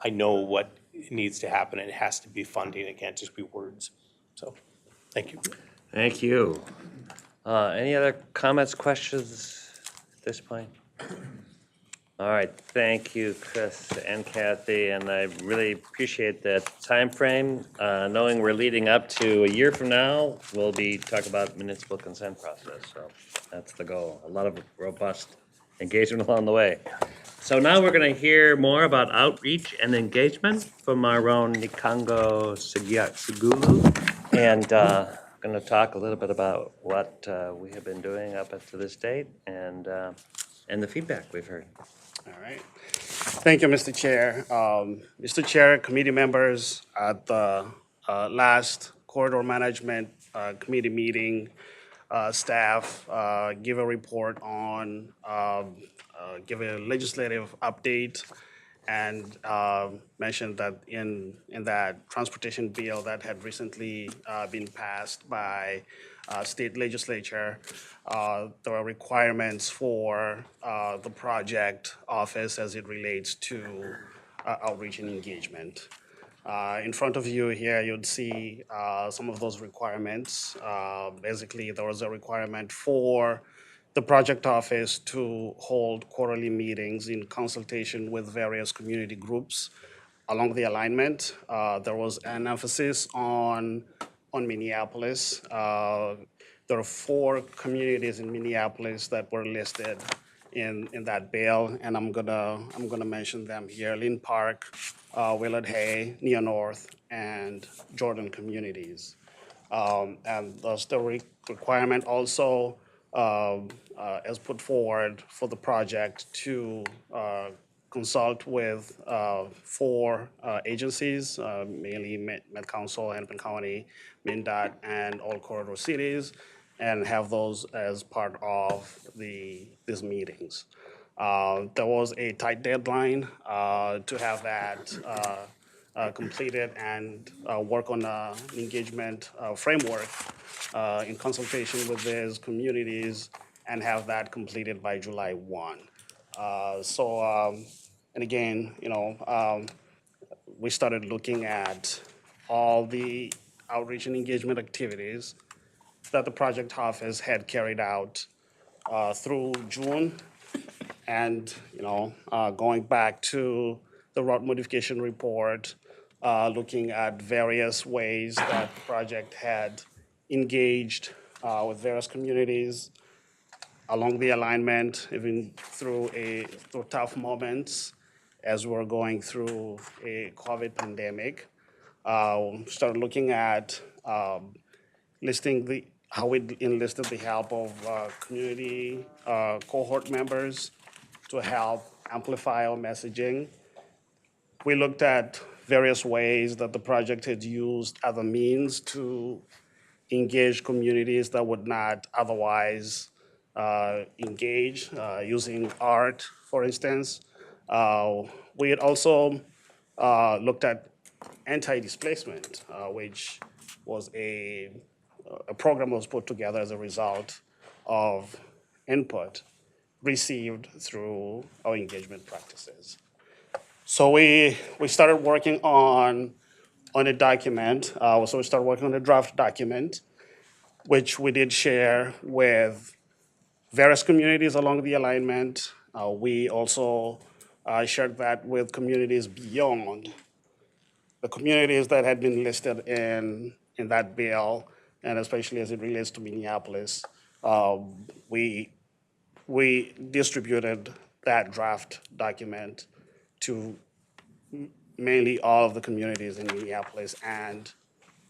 I know what needs to happen, and it has to be funding. It can't just be words. So, thank you. Thank you. Any other comments, questions at this point? All right, thank you, Chris and Kathy, and I really appreciate that time frame. Knowing we're leading up to a year from now, we'll be talking about municipal consent process, so that's the goal. A lot of robust engagement along the way. So now we're going to hear more about outreach and engagement from our own Nikango Sigulu, and going to talk a little bit about what we have been doing up to this date and the feedback we've heard. All right. Thank you, Mr. Chair. Mr. Chair, committee members, at the last corridor management committee meeting, staff give a report on, give a legislative update, and mentioned that in that transportation bill that had recently been passed by state legislature, there are requirements for the project office as it relates to outreach and engagement. In front of you here, you'd see some of those requirements. Basically, there was a requirement for the project office to hold quarterly meetings in consultation with various community groups along the alignment. There was an emphasis on Minneapolis. There are 4 communities in Minneapolis that were listed in that bill, and I'm gonna mention them here: Lynn Park, Willard Hay, Near North, and Jordan communities. And thus the requirement also is put forward for the project to consult with 4 agencies, mainly Met Council, Hennepin County, MnDOT, and all corridor cities, and have those as part of these meetings. There was a tight deadline to have that completed and work on an engagement framework in consultation with these communities and have that completed by July 1. And again, we started looking at all the outreach and engagement activities that the project office had carried out through June, and going back to the route modification report, looking at various ways that the project had engaged with various communities along the alignment, even through tough moments as we're going through a COVID pandemic. Started looking at listing how we enlisted the help of community cohort members to help amplify our messaging. We looked at various ways that the project had used other means to engage communities that would not otherwise engage, using art, for instance. We had also looked at anti-displacement, which was a program that was put together as a result of input received through our engagement practices. So we started working on a document. So we started working on a draft document, which we did share with various communities along the alignment. We also shared that with communities beyond the communities that had been listed in that bill, and especially as it relates to Minneapolis. We distributed that draft document to mainly all of the communities in Minneapolis, and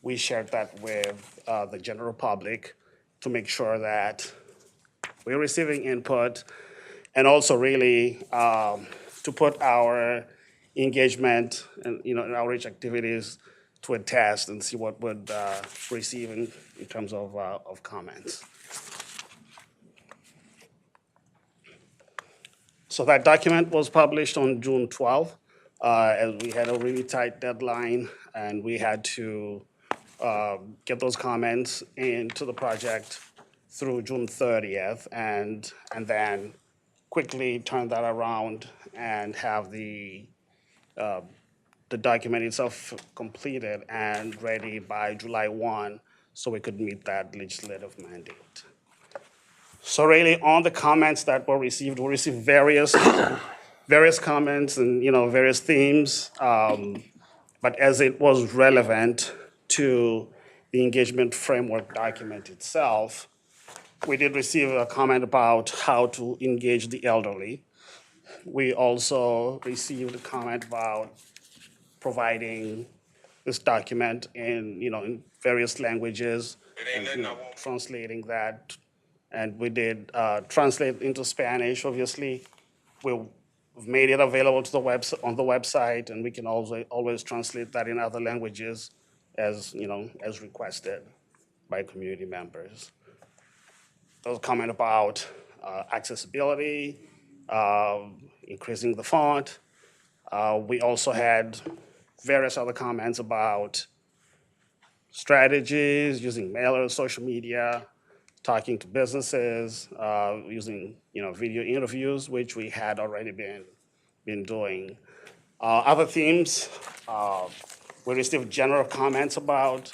we shared that with the general public to make sure that we're receiving input, and also really to put our engagement and outreach activities to a test and see what would receive in terms of comments. So that document was published on June 12th, as we had a really tight deadline, and we had to get those comments into the project through June 30th, and then quickly turn that around and have the document itself completed and ready by July 1, so we could meet that legislative mandate. So really, on the comments that were received, we received various comments and various themes, but as it was relevant to the engagement framework document itself, we did receive a comment about how to engage the elderly. We also received a comment about providing this document in various languages and translating that. And we did translate into Spanish, obviously. We've made it available to on the website, and we can always translate that in other languages as requested. by community members. There was a comment about accessibility, increasing the font. We also had various other comments about strategies, using mailers, social media, talking to businesses, using video interviews, which we had already been doing. Other themes, we received general comments about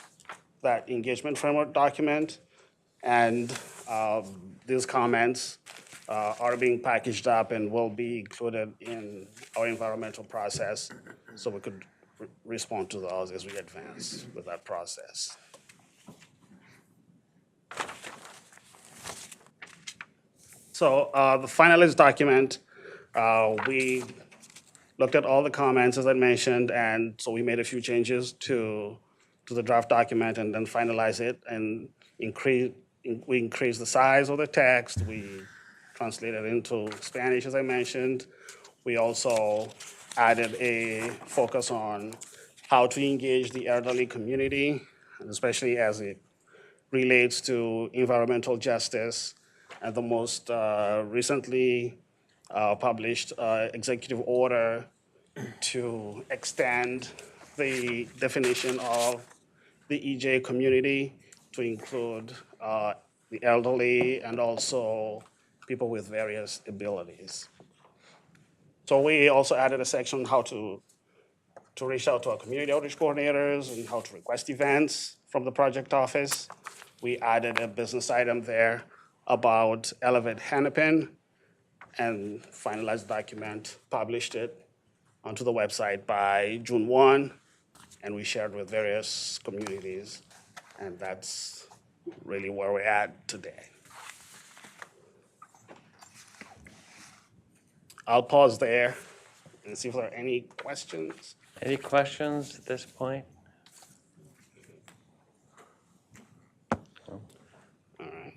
that engagement framework document, and these comments are being packaged up and will be included in our environmental process, so we could respond to those as we advance with that process. So the finalized document, we looked at all the comments, as I mentioned, and so we made a few changes to the draft document and then finalize it and we increased the size of the text. We translated into Spanish, as I mentioned. We also added a focus on how to engage the elderly community, especially as it relates to environmental justice, and the most recently published executive order to extend the definition of the EJ community to include the elderly and also people with various abilities. So we also added a section on how to reach out to our community outreach coordinators and how to request events from the project office. We added a business item there about Elevate Hennepin and finalized the document, published it onto the website by June 1, and we shared with various communities, and that's really where we're at today. I'll pause there and see if there are any questions. Any questions at this point? All right.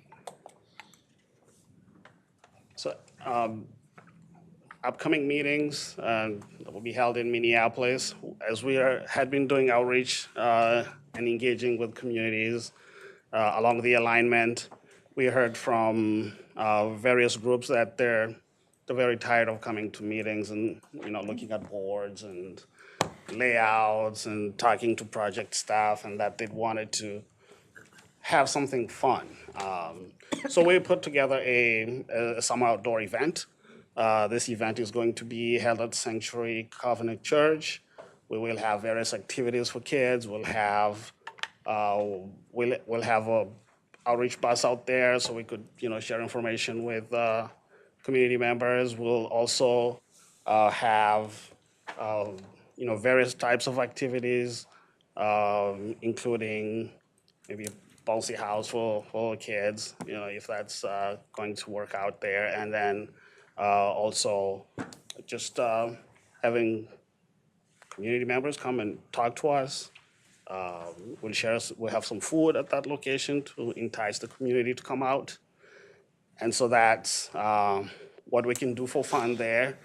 So upcoming meetings that will be held in Minneapolis, as we had been doing outreach and engaging with communities along the alignment. We heard from various groups that they're very tired of coming to meetings and looking at boards and layouts and talking to project staff, and that they wanted to have something fun. So we put together a summer outdoor event. This event is going to be held at Sanctuary Covenant Church. We will have various activities for kids. We'll have a outreach bus out there so we could share information with community members. We'll also have various types of activities, including maybe a bouncy house for kids, if that's going to work out there. And then also just having community members come and talk to us. We'll have some food at that location to entice the community to come out. And so that's what we can do for fun there.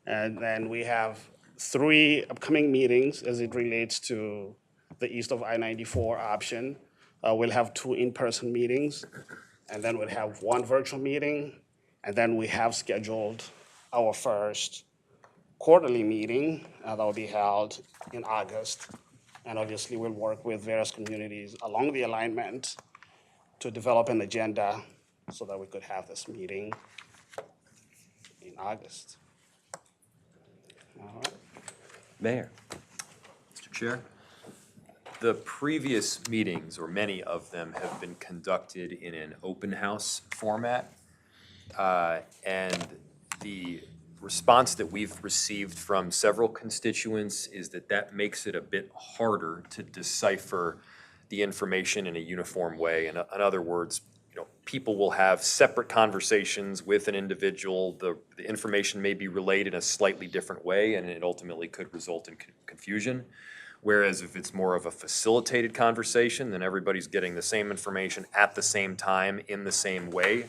And then we have 3 upcoming meetings as it relates to the east of I-94 option. We'll have 2 in-person meetings, and then we'll have 1 virtual meeting. And then we have scheduled our first quarterly meeting that will be held in August. And obviously we'll work with various communities along the alignment to develop an agenda so that we could have this meeting in August. All right. Mayor. Mr. Chair, the previous meetings, or many of them, have been conducted in an open house format. And the response that we've received from several constituents is that makes it a bit harder to decipher the information in a uniform way. In other words, people will have separate conversations with an individual. The information may be relayed in a slightly different way, and it ultimately could result in confusion. Whereas if it's more of a facilitated conversation, then everybody's getting the same information at the same time in the same way.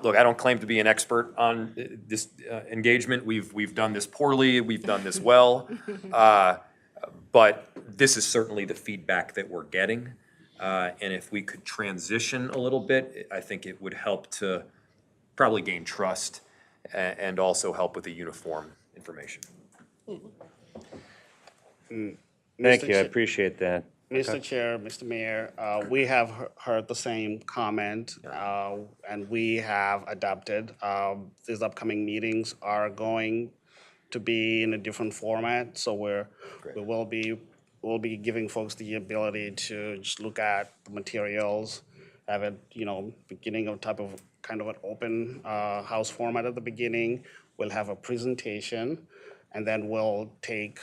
Look, I don't claim to be an expert on this engagement. We've done this poorly. We've done this well. But this is certainly the feedback that we're getting. And if we could transition a little bit, I think it would help to probably gain trust and also help with the uniform information. Thank Mr. you, I Chair- appreciate that. Mr. Chair, Mr. Mayor, we have heard the same comment, and we have adapted. These upcoming meetings are going to be in a different format, so we'll be giving folks the ability to just look at the materials, have it, beginning of kind of an open house format at the beginning. We'll have a presentation, and then we'll take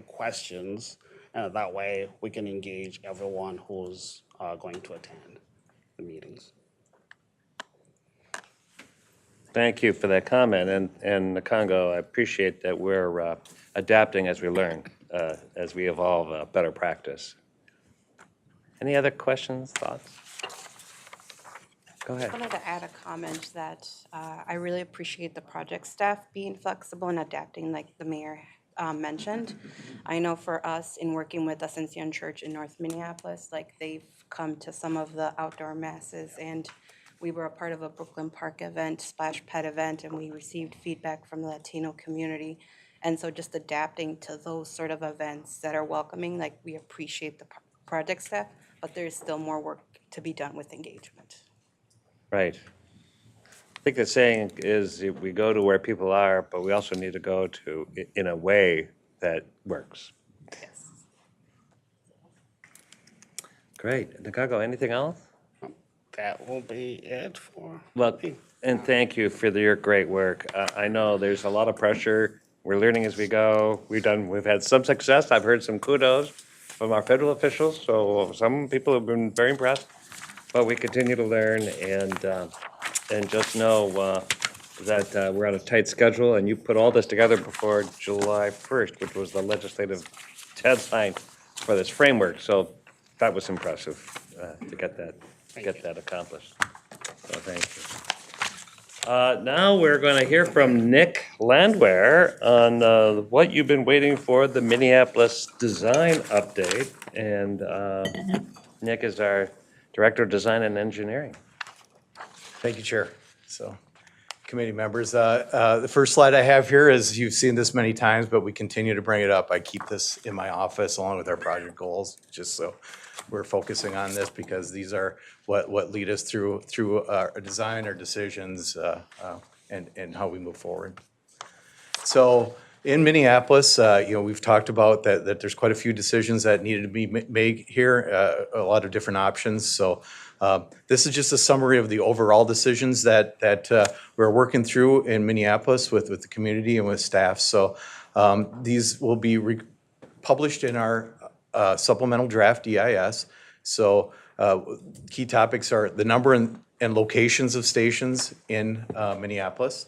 questions. And that way, we can engage everyone who's going to attend the meetings. Thank you for that comment, and Congo, I appreciate that we're adapting as we learn, as we evolve better practice. Any other questions, thoughts? Go ahead. I wanted to add a comment that I really appreciate the project staff being flexible and adapting, like the mayor mentioned. I know for us, in working with Ascension Church in North Minneapolis, like they've come to some of the outdoor masses, and we were a part of a Brooklyn Park event, Splash Pad event, and we received feedback from the Latino community. And so just adapting to those sort of events that are welcoming, like we appreciate the project staff, but there's still more work to be done with engagement. Right. I think the saying is we go to where people are, but we also need to go to in a way that works. Yes. Great. Nakago, anything else? That will be it for Well, and thank you for your great work. I know there's a lot of pressure. We're learning as we go. We've had some success. I've heard some kudos from our federal officials, so some people have been very impressed. But we continue to learn and just know that we're on a tight schedule, and you put all this together before July 1st, which was the legislative deadline for this framework. So that was impressive to get that accomplished. So thank you. Now we're going to hear from Nick Landwehr on what you've been waiting for, the Minneapolis design update. And Nick is our Director of Design and Engineering. Thank you, Chair. So, committee members, the first slide I have here is, you've seen this many times, but we continue to bring it up. I keep this in my office along with our project goals, just so we're focusing on this, because these are what lead us through our design, our decisions, and how we move forward. So in Minneapolis, we've talked about that there's quite a few decisions that needed to be made here, a lot of different options. So this is just a summary of the overall decisions that we're working through in Minneapolis with the community and with staff. So these will be published in our supplemental draft EIS. So key topics are the number and locations of stations in Minneapolis,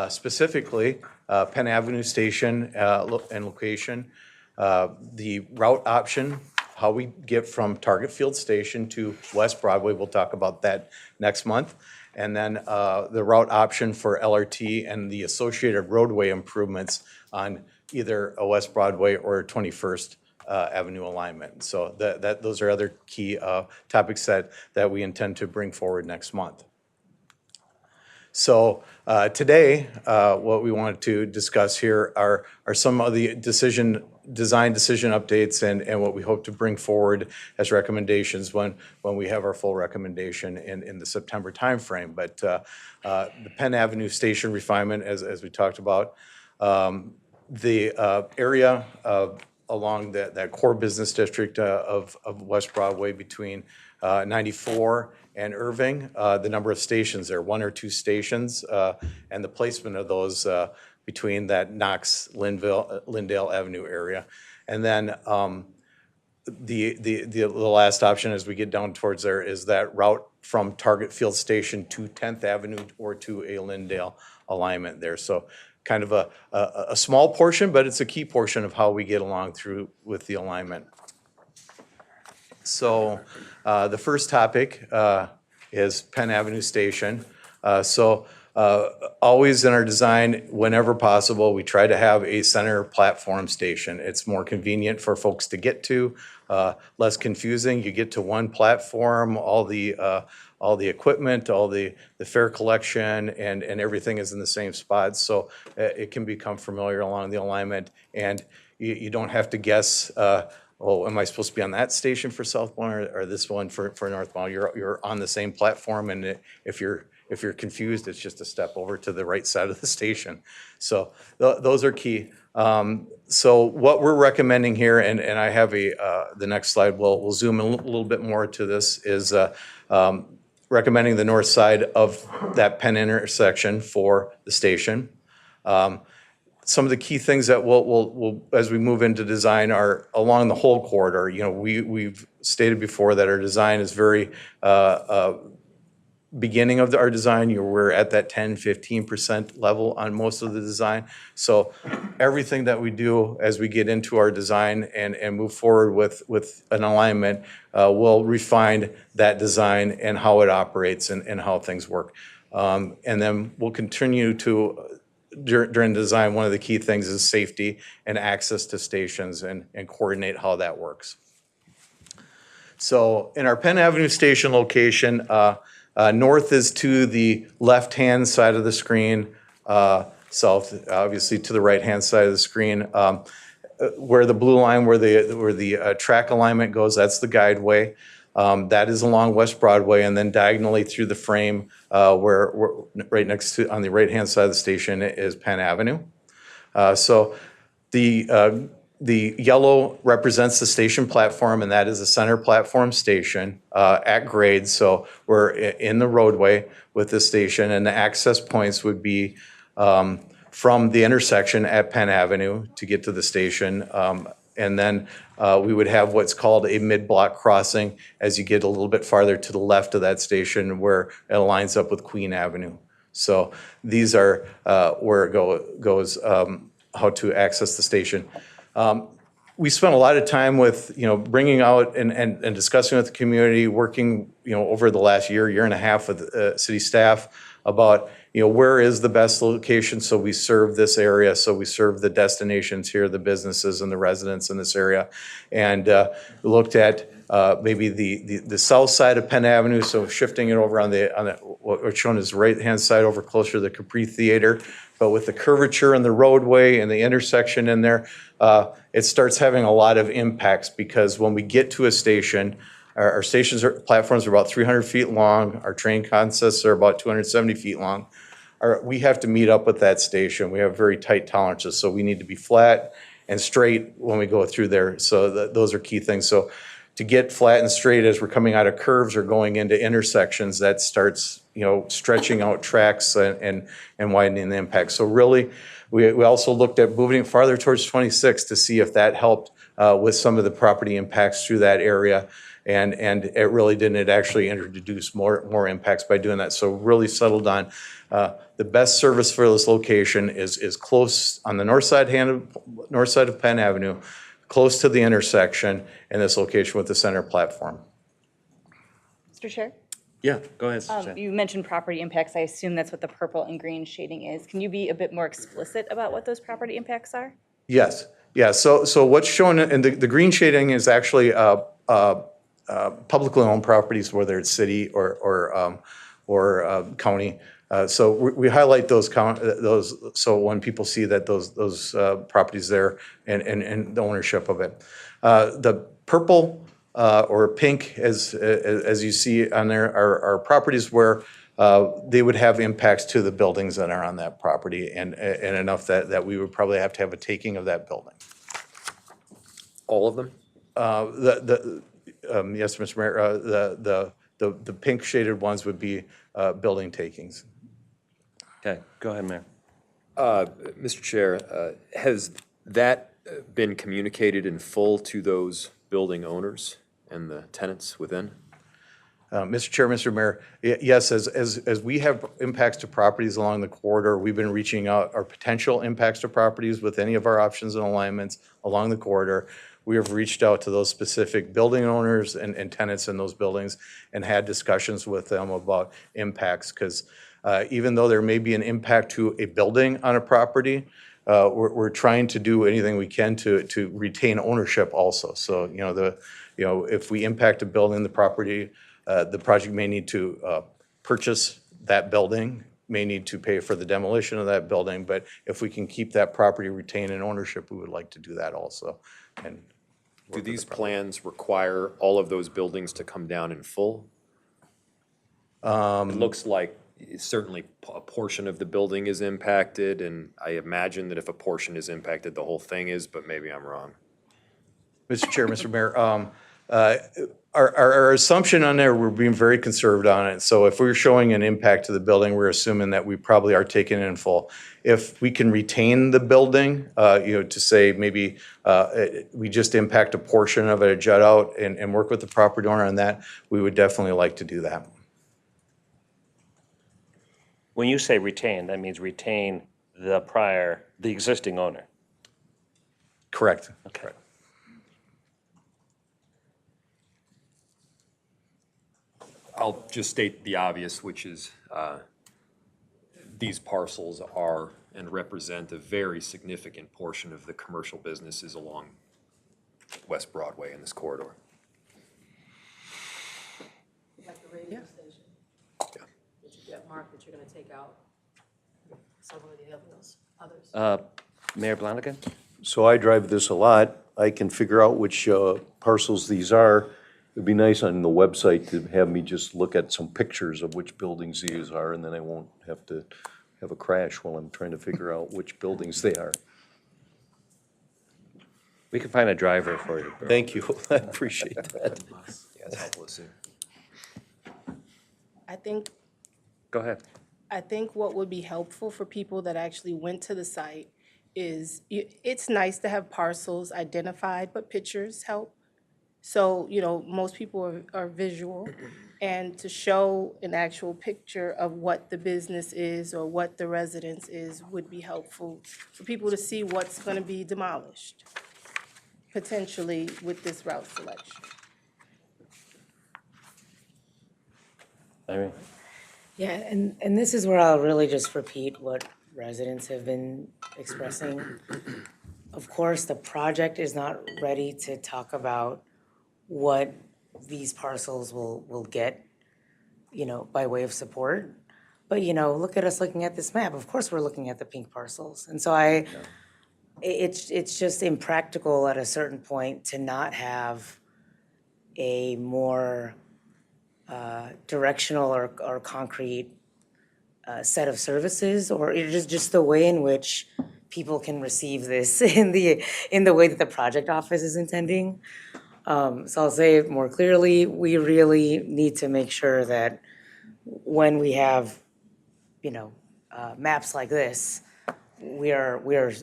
specifically Penn Avenue Station and location, the route option, how we get from Target Field Station to West Broadway. We'll talk about that next month. And then the route option for LRT and the associated roadway improvements on either a West Broadway or 21st Avenue alignment. So those are other key topics that we intend to bring forward next month. So today, what we wanted to discuss here are some of the design decision updates and what we hope to bring forward as recommendations when we have our full recommendation in the September timeframe. But the Penn Avenue Station refinement, as we talked about, the area along that core business district of West Broadway between 94 and Irving, the number of stations there, 1 or 2 stations, and the placement of those between that Knox-Lindale Avenue area. And then the last option as we get down towards there is that route from Target Field Station to 10th Avenue or to a Lindale alignment there. So kind of a small portion, but it's a key portion of how we get along through with the alignment. So the first topic is Penn Avenue Station. So Always in our design, whenever possible, we try to have a center platform station. It's more convenient for folks to get to, less confusing. You get to one platform, all the equipment, all the fare collection, and everything is in the same spot. So it can become familiar along the alignment, and you don't have to guess, oh, am I supposed to be on that station for southbound or this one for northbound? You're on the same platform, and if you're confused, it's just a step over to the right side of the station. So those are key. So what we're recommending here, and I have the next slide, we'll zoom in a little bit more to this, is recommending the north side of that Penn intersection for the station. Some of the key things that we'll as we move into design are along the whole corridor. You know, we've stated before that our design is very beginning of our design, we're at that 10-15% level on most of the design. So everything that we do as we get into our design and move forward with an alignment will refine that design and how it operates and how things work. And then we'll continue to, during design, one of the key things is safety and access to stations and coordinate how that works. So in our Penn Avenue station location, north is to the left-hand side of the screen, south obviously to the right-hand side of the screen. Where the blue line, where the track alignment goes, that's the guideway. That is along West Broadway, and then diagonally through the frame, where right next to, on the right-hand side of the station, is Penn Avenue. So the yellow represents the station platform, and that is a center platform station at grade. So we're in the roadway with the station, and the access points would be from the intersection at Penn Avenue to get to the station. And then we would have what's called a mid-block crossing as you get a little bit farther to the left of that station, where it lines up with Queen Avenue. So these are where it goes, how to access the station. We spent a lot of time with, bringing out and discussing with the community, working, over the last year and a half with city staff about, where is the best location so we serve this area, so we serve the destinations here, the businesses and the residents in this area. And looked at maybe the south side of Penn Avenue, so shifting it over on what's shown as the right-hand side over closer to the Capri Theater. But with the curvature in the roadway and the intersection in there, it starts having a lot of impacts, because when we get to a station, our platforms are about 300 feet long, our train consists are about 270 feet long. We have to meet up with that station. We have very tight tolerances, so we need to be flat and straight when we go through there. So those are key things. So to get flat and straight as we're coming out of curves or going into intersections, that starts, stretching out tracks and widening the impact. So really, we also looked at moving it farther towards 26 to see if that helped with some of the property impacts through that area. And it really didn't. It actually introduced more impacts by doing that. So really settled on the best service for this location is close on the north side of Penn Avenue, close to the intersection in this location with the center platform. Mr. Chair? Yeah, go ahead, Suzanne. You mentioned property impacts. I assume that's what the purple and green shading is. Can you be a bit more explicit about what those property impacts are? Yes. Yeah. So what's shown in the green shading is actually publicly owned properties, whether it's city or county. So we highlight those so when people see that those properties there and the ownership of it. The purple or pink, as you see on there, are properties where they would have impacts to the buildings that are on that property, and enough that we would probably have to have a taking of that building. All of them? Yes, Mr. Mayor. The pink shaded ones would be building takings. Okay, go ahead, Mayor. Mr. Chair, has that been communicated in full to those building owners and the tenants within? Mr. Chair, Mr. Mayor, yes, as we have impacts to properties along the corridor, we've been reaching out our potential impacts to properties with any of our options and alignments along the corridor. We have reached out to those specific building owners and tenants in those buildings and had discussions with them about impacts, because Even though there may be an impact to a building on a property, we're trying to do anything we can to retain ownership also. So, if we impact a building, the project may need to purchase that building, may need to pay for the demolition of that building, but if we can keep that property retained in ownership, we would like to do that also. And Do these plans require all of those buildings to come down in full? It looks like certainly a portion of the building is impacted, and I imagine that if a portion is impacted, the whole thing is, but maybe I'm wrong. Mr. Chair, Mr. Mayor, our assumption on there, we're being very conservative on it. So if we're showing an impact to the building, we're assuming that we probably are taking it in full. If we can retain the building, to say maybe we just impact a portion of it, a jut out, and work with the property owner on that, we would definitely like to do that. When you say retain, that means retain the existing owner. Correct. Okay. I'll just state the obvious, which is these parcels are and represent a very significant portion of the commercial businesses along West Broadway in this corridor. Like the radio station. Yeah. That you get marked that you're going to take out some of the others. Mayor Blonigan? So I drive this a lot. I can figure out which parcels these are. It'd be nice on the website to have me just look at some pictures of which buildings these are, and then I won't have to have a crash while I'm trying to figure out which buildings they are. We can find a driver for you. Bro. Thank you. I appreciate that. Yeah, it's helpless. Go ahead. I think what would be helpful for people that actually went to the site is, it's nice to have parcels identified, but pictures help. So, most people are visual, and to show an actual picture of what the business is or what the residence is would be helpful for people to see what's going to be demolished, potentially with this route selection. Irene? Yeah, and this is where I'll really just repeat what residents have been expressing. Of course, the project is not ready to talk about what these parcels will get, by way of support. But, look at us looking at this map. Of course, we're looking at the pink parcels. And so it's just impractical at a certain point to not have a more directional or concrete set of services, or just the way in which people can receive this in the way that the project office is intending. So I'll say it more clearly, we really need to make sure that when we have, maps like this, we are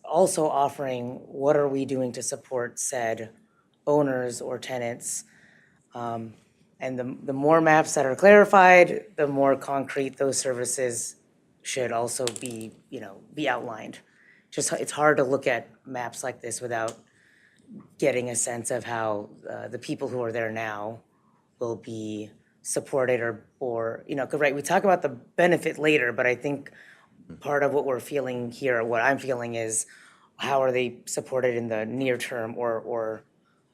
also offering what are we doing to support said owners or tenants. And the more maps that are clarified, the more concrete those services should also be outlined. It's hard to look at maps like this without getting a sense of how the people who are there now will be supported or right, we talk about the benefit later, but I think part of what we're feeling here, what I'm feeling is how are they supported in the near term or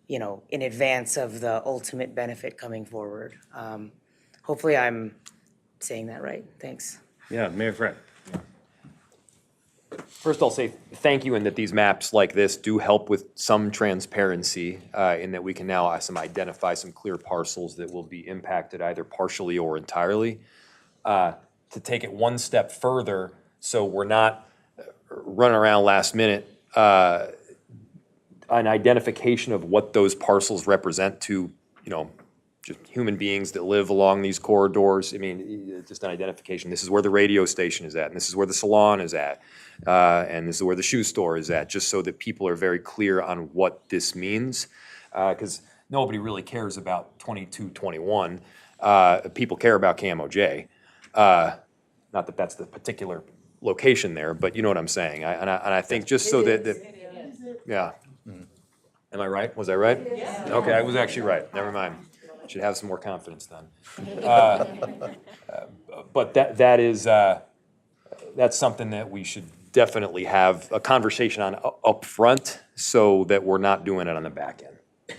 in advance of the ultimate benefit coming forward. Hopefully I'm saying that right. Thanks. Yeah, Mayor Friend. First, I'll say thank you, and that these maps like this do help with some transparency in that we can now identify some clear parcels that will be impacted either partially or entirely. To take it one step further, so we're not running around last minute, an identification of what those parcels represent to, just human beings that live along these corridors. I mean, just an identification. This is where the radio station is at, and this is where the salon is at, and this is where the shoe store is at, just so that people are very clear on what this means. Because nobody really cares about 2221. People care about KMOJ. Not that that's the particular location there, but you know what I'm saying. I think just so that yeah. Am I right? Was I right? Yeah. Okay, I was actually right. Never mind. Should have some more confidence then. But But that is, that's something that we should definitely have a conversation on up front, so that we're not doing it on the back end.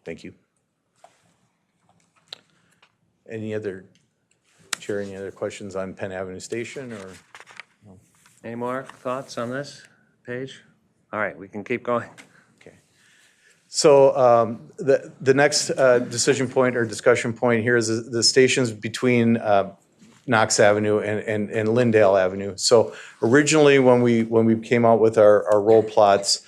Thank you. Any other, Chair, any other questions on Penn Avenue Station or? Any more thoughts on this page? All right, we can keep going. So the next decision point or discussion point here is the stations between Knox Avenue and Lindale Avenue. So originally, when we came out with our roll plots,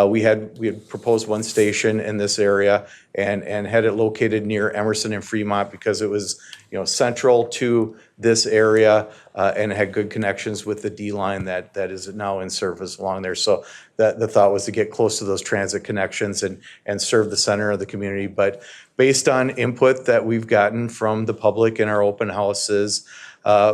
we had proposed one station in this area and had it located near Emerson and Fremont because it was, central to this area and had good connections with the D line that is now in service along there. So the thought was to get close to those transit connections and serve the center of the community. But based on input that we've gotten from the public in our open houses,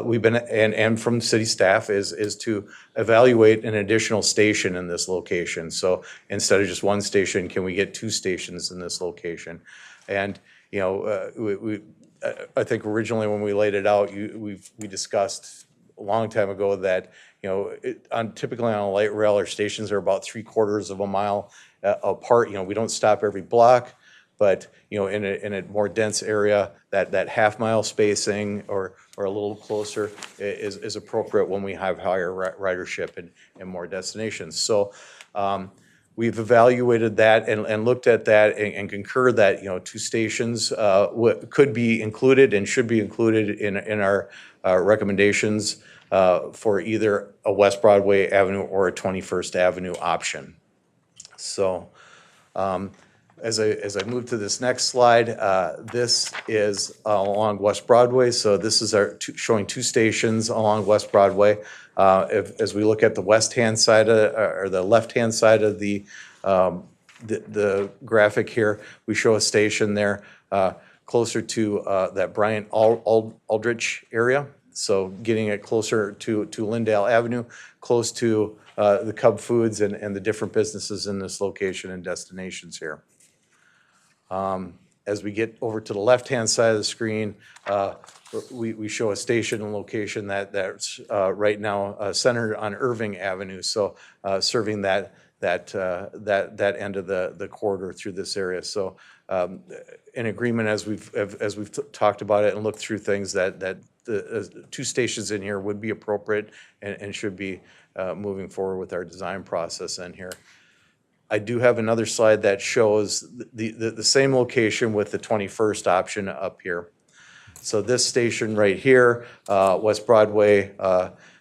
we've been, and from city staff, is to evaluate an additional station in this location. So instead of just one station, can we get 2 stations in this location? And, I think originally when we laid it out, we discussed a long time ago that, typically on a light rail, our stations are about 3/4 of a mile apart. We don't stop every block, but, in a more dense area, that half-mile spacing or a little closer is appropriate when we have higher ridership and more destinations. So we've evaluated that and looked at that and concurred that, 2 stations could be included and should be included in our recommendations for either a West Broadway Avenue or a 21st Avenue option. So as I move to this next slide, this is along West Broadway. So this is showing 2 stations along West Broadway. As we look at the west-hand side or the left-hand side of the graphic here, we show a station there closer to that Bryant Aldrich area. So getting it closer to Lindale Avenue, close to the Cub Foods and the different businesses in this location and destinations here. As we get over to the left-hand side of the screen, we show a station and location that's right now centered on Irving Avenue, so serving that end of the corridor through this area. So in agreement, as we've talked about it and looked through things, that the 2 stations in here would be appropriate and should be moving forward with our design process in here. I do have another slide that shows the same location with the 21st option up here. So this station right here, West Broadway,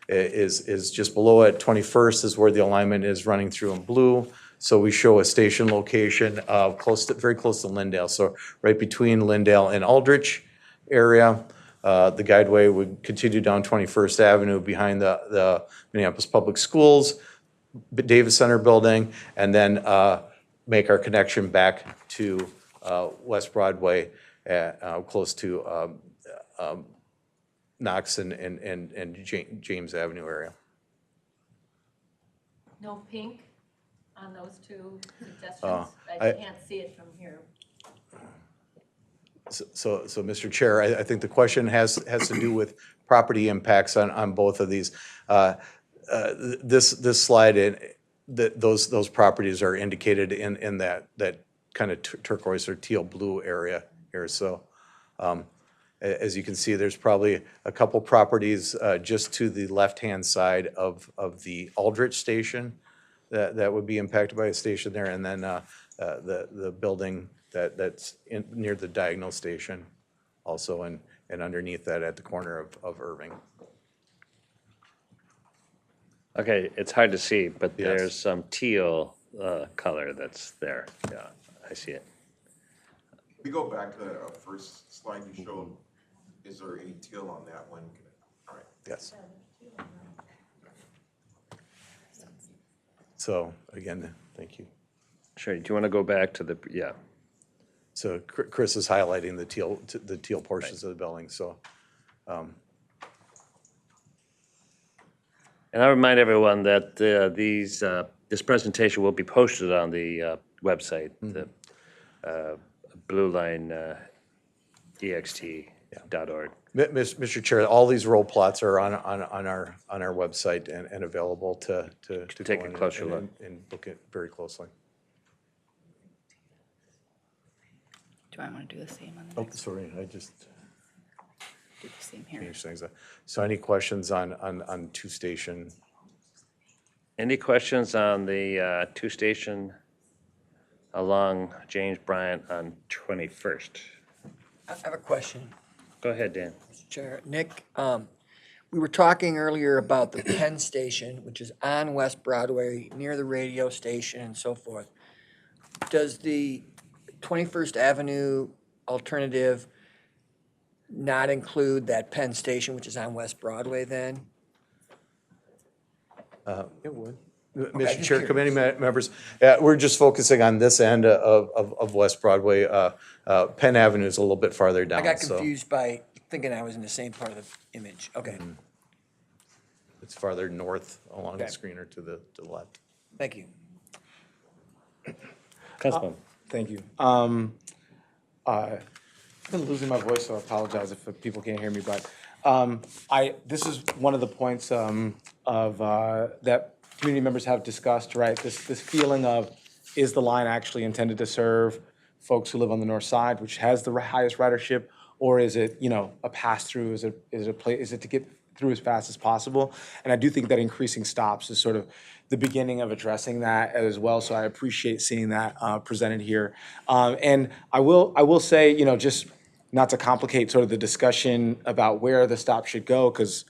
is just below it. 21st is where the alignment is running through in blue. So we show a station location very close to Lindale. So right between Lindale and Aldrich area. The guideway would continue down 21st Avenue behind the Minneapolis Public Schools, Davis Center building, and then make our connection back to West Broadway, close to Knox and James Avenue area. No pink on those 2 suggestions? I I can't see it from here. So, Mr. Chair, I think the question has to do with property impacts on both of these. This slide, those properties are indicated in that kind of turquoise or teal blue area here. So as you can see, there's probably a couple properties just to the left-hand side of the Aldrich station that would be impacted by a station there, and then the building that's near the Diagonal station also, and underneath that at the corner of Irving. Okay, it's hard to see, but Yes. there's some teal color that's there. Yeah, I see it. We go back to the first slide you showed. Is there any teal on that one? All right. Yes. So again, thank you. Sure, do you want to go back to the, yeah. So Chris is highlighting the teal portions of the building, so. And I remind everyone that this presentation will be posted on the website, the Blue Line EXT Mr. Chair, all these roll plots are on our website and available to take go a in closer and- look. And look at very closely. Do I want to do the same on the Oh, next? sorry, I just Do the same here. changed things. So any questions on two station? Any questions on the two station along James Bryant on 21st? I have a question, Go ahead, Dan. Mr. Chair. Nick, we were talking earlier about the Penn Station, which is on West Broadway, near the radio station and so forth. Does the 21st Avenue alternative not include that Penn Station, which is on West Broadway then? It would. Okay, Mr. just Chair, curious. committee members, we're just focusing on this end of West Broadway. Penn Avenue is a little bit farther down. I got so confused by thinking I was in the same part of the image. Okay, It's farther north along the Okay. screen or to the left. thank you. Councilman. Thank you. I've been losing my voice, so I apologize if people can't hear me, but this is one of the points that community members have discussed, right? This feeling of, is the line actually intended to serve folks who live on the north side, which has the highest ridership, or is it, a pass-through? Is it to get through as fast as possible? And I do think that increasing stops is sort of the beginning of addressing that as well. So I appreciate seeing that presented here. And I will say, just not to complicate sort of the discussion about where the stop should go, because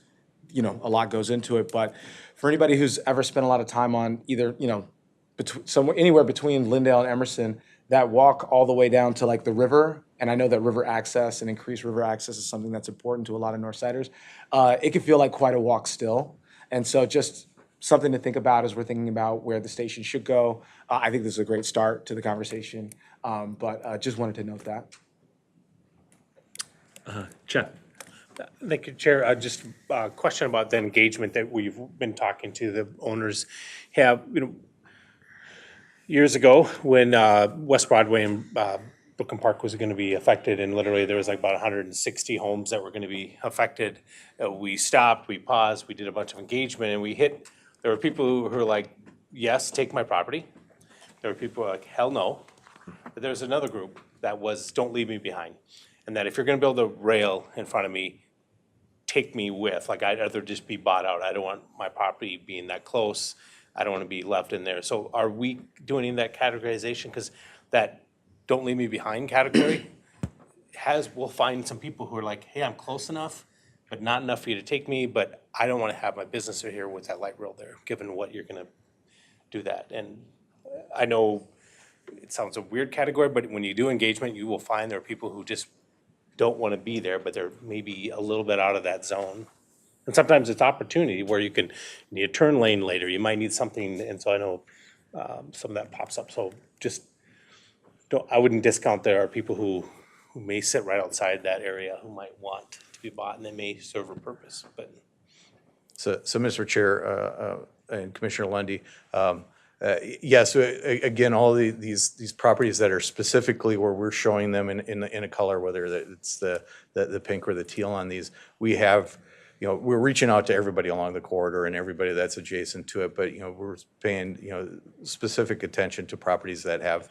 a lot goes into it. But for anybody who's ever spent a lot of time on either anywhere between Lindale and Emerson, that walk all the way down to like the river, and I know that river access and increased river access is something that's important to a lot of Northsiders. It can feel like quite a walk still, and so just something to think about as we're thinking about where the station should go. I think this is a great start to the conversation, but just wanted to note that. John. Thank you, Chair. Just a question about the engagement that we've been talking to. The owners have, years ago, when West Broadway and Brooklyn Park was going to be affected, and literally there was like about 160 homes that were going to be affected. We stopped, we paused, we did a bunch of engagement, and there were people who were like, yes, take my property. There were people who were like, hell no. But there was another group that was, don't leave me behind. And that if you're going to build a rail in front of me, take me with. Like, I'd rather just be bought out. I don't want my property being that close. I don't want to be left in there. So are we doing any of that categorization? Because that don't leave me behind category we'll find some people who are like, hey, I'm close enough, but not enough for you to take me, but I don't want to have my business here with that light rail there, given what you're going to do that. And I know it sounds a weird category, but when you do engagement, you will find there are people who just don't want to be there, but they're maybe a little bit out of that zone. And sometimes it's opportunity where you need a turn lane later, you might need something, and so I know some of that pops up. So just I wouldn't discount there are people who may sit right outside that area who might want to be bought, and they may serve a purpose, but. So Mr. Chair and Commissioner Lundy, yes, again, all these properties that are specifically where we're showing them in a color, whether it's the pink or the teal on these, we have, we're reaching out to everybody along the corridor and everybody that's adjacent to it, but, we're paying, specific attention to properties that have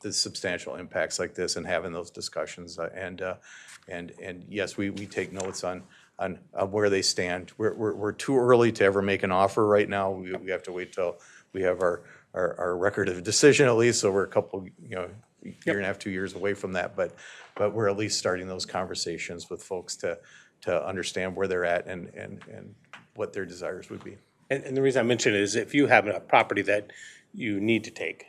the substantial impacts like this and having those discussions. And yes, we take notes on where they stand. We're too early to ever make an offer right now. We have to wait till we have our record of decision at least, so we're a couple, year and a half, 2 years away from that, but we're at least starting those conversations with folks to understand where they're at and what their desires would be. And the reason I mention it is if you have a property that you need to take,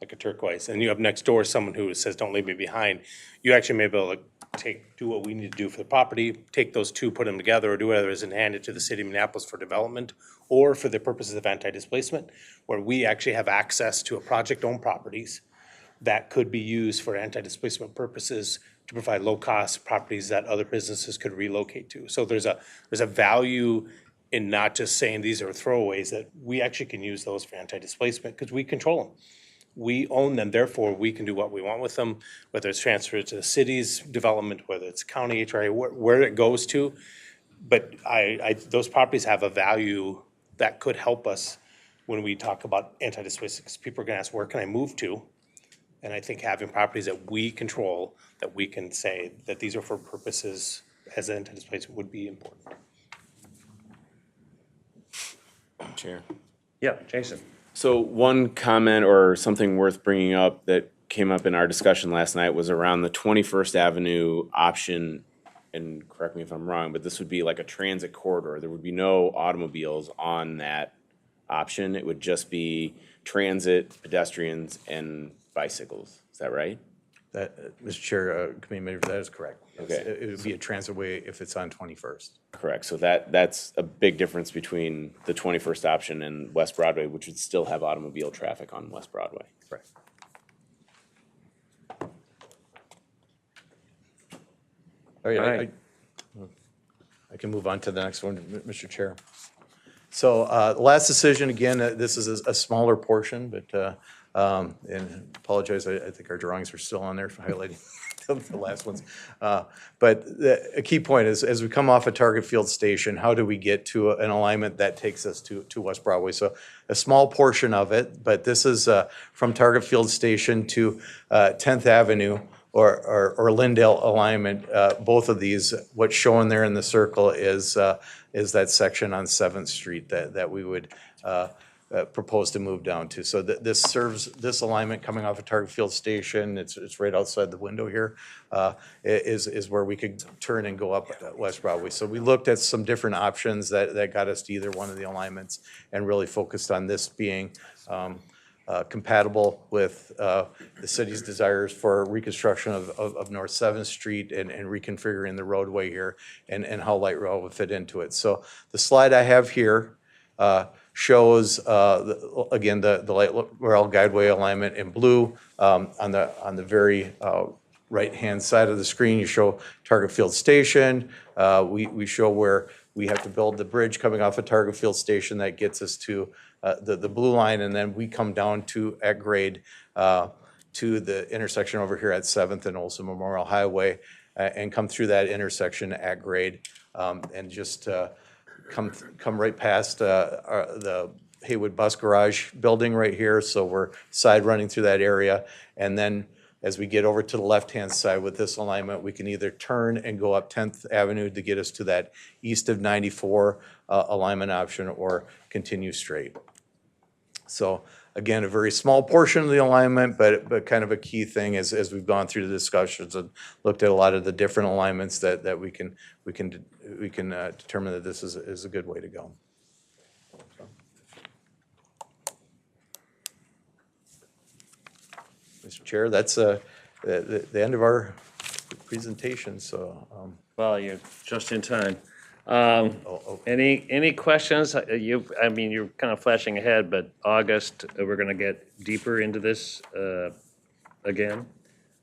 like a turquoise, and you have next door someone who says, don't leave me behind, you actually may be able to do what we need to do for the property, take those two, put them together, or do whatever is and hand it to the city of Minneapolis for development, or for the purposes of anti-displacement, where we actually have access to a project-owned properties that could be used for anti-displacement purposes to provide low-cost properties that other businesses could relocate to. So there's a value in not just saying these are throwaways, that we actually can use those for anti-displacement because we control them. We own them, therefore we can do what we want with them, whether it's transferred to the city's development, whether it's county HRA, where it goes to. But those properties have a value that could help us when we talk about anti-displacement, because people are gonna ask, where can I move to? And I think having properties that we control, that we can say that these are for purposes as anti-displacement would be important. Chair. Yeah, Jason. So one comment or something worth bringing up that came up in our discussion last night was around the 21st Avenue option, and correct me if I'm wrong, but this would be like a transit corridor. There would be no automobiles on that option. It would just be transit, pedestrians, and bicycles. Is that right? That, Mr. Chair, Committee member, that is correct. Okay. It would be a transitway if it's on 21st. Correct. So that's a big difference between the 21st option and West Broadway, which would still have automobile traffic on West Broadway. Correct. All right, I can move on to the next one, Mr. Chair. So the last decision, again, this is a smaller portion, but, and apologize, I think our drawings are still on there for highlighting the last ones. But a key point is, as we come off of Target Field Station, how do we get to an alignment that takes us to West Broadway? So a small portion of it, but this is from Target Field Station to 10th Avenue, or Lindale alignment. Both of these, what's shown there in the circle is that section on 7th Street that we would propose to move down to. So this serves, this alignment coming off of Target Field Station, it's right outside the window here, is where we could turn and go up West Broadway. So we looked at some different options that got us to either one of the alignments and really focused on this being compatible with the city's desires for reconstruction of North 7th Street and reconfiguring the roadway here and how light rail would fit into it. So the slide I have here shows, again, the light rail guideway alignment in blue. On the very right-hand side of the screen, you show Target Field Station. We show where we have to build the bridge coming off of Target Field Station that gets us to the blue line, and then we come down to, at grade, to the intersection over here at 7th and Olson Memorial Highway, and come through that intersection at grade, and just come right past the Haywood Bus Garage building right here. So we're side running through that area, and then as we get over to the left-hand side with this alignment, we can either turn and go up 10th Avenue to get us to that east of 94 alignment option, or continue straight. So again, a very small portion of the alignment, but kind of a key thing as we've gone through the discussions and looked at a lot of the different alignments that we can determine that this is a good way to go. Mr. Chair, that's the end of our presentation, so. Well, you're just in time. Any questions? I mean, you're kind of flashing ahead, but August, we're gonna get deeper into this again.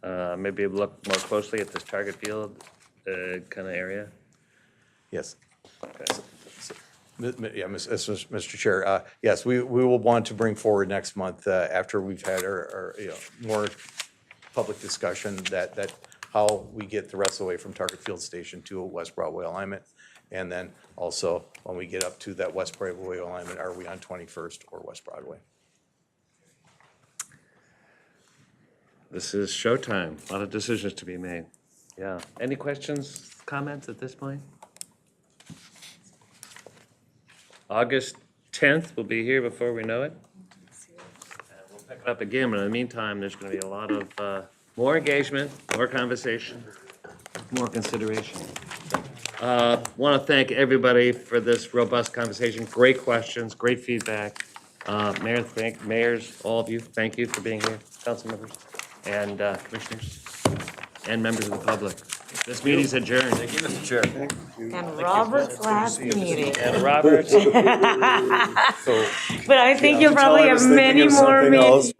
Maybe look more closely at this Target Field kind of area. Yes. Okay. Yeah, Mr. Chair, yes, we will want to bring forward next month, after we've had our more public discussion, that how we get the rest of the way from Target Field Station to a West Broadway alignment. And then also, when we get up to that West Broadway alignment, are we on 21st or West Broadway? This is showtime. A lot of decisions to be made. Yeah. Any questions, comments at this point? August 10th, we'll be here before we know it. And we'll pick it up again, but in the meantime, there's going to be a lot of more engagement, more conversation, more consideration. Want to thank everybody for this robust conversation. Great questions, great feedback. Mayors, all of you, thank you for being here, council members and commissioners and members of the public. This meeting's adjourned. Thank you, Mr. Chair. And Robert's last meeting. And Robert. But I think you'll probably have many more meetings.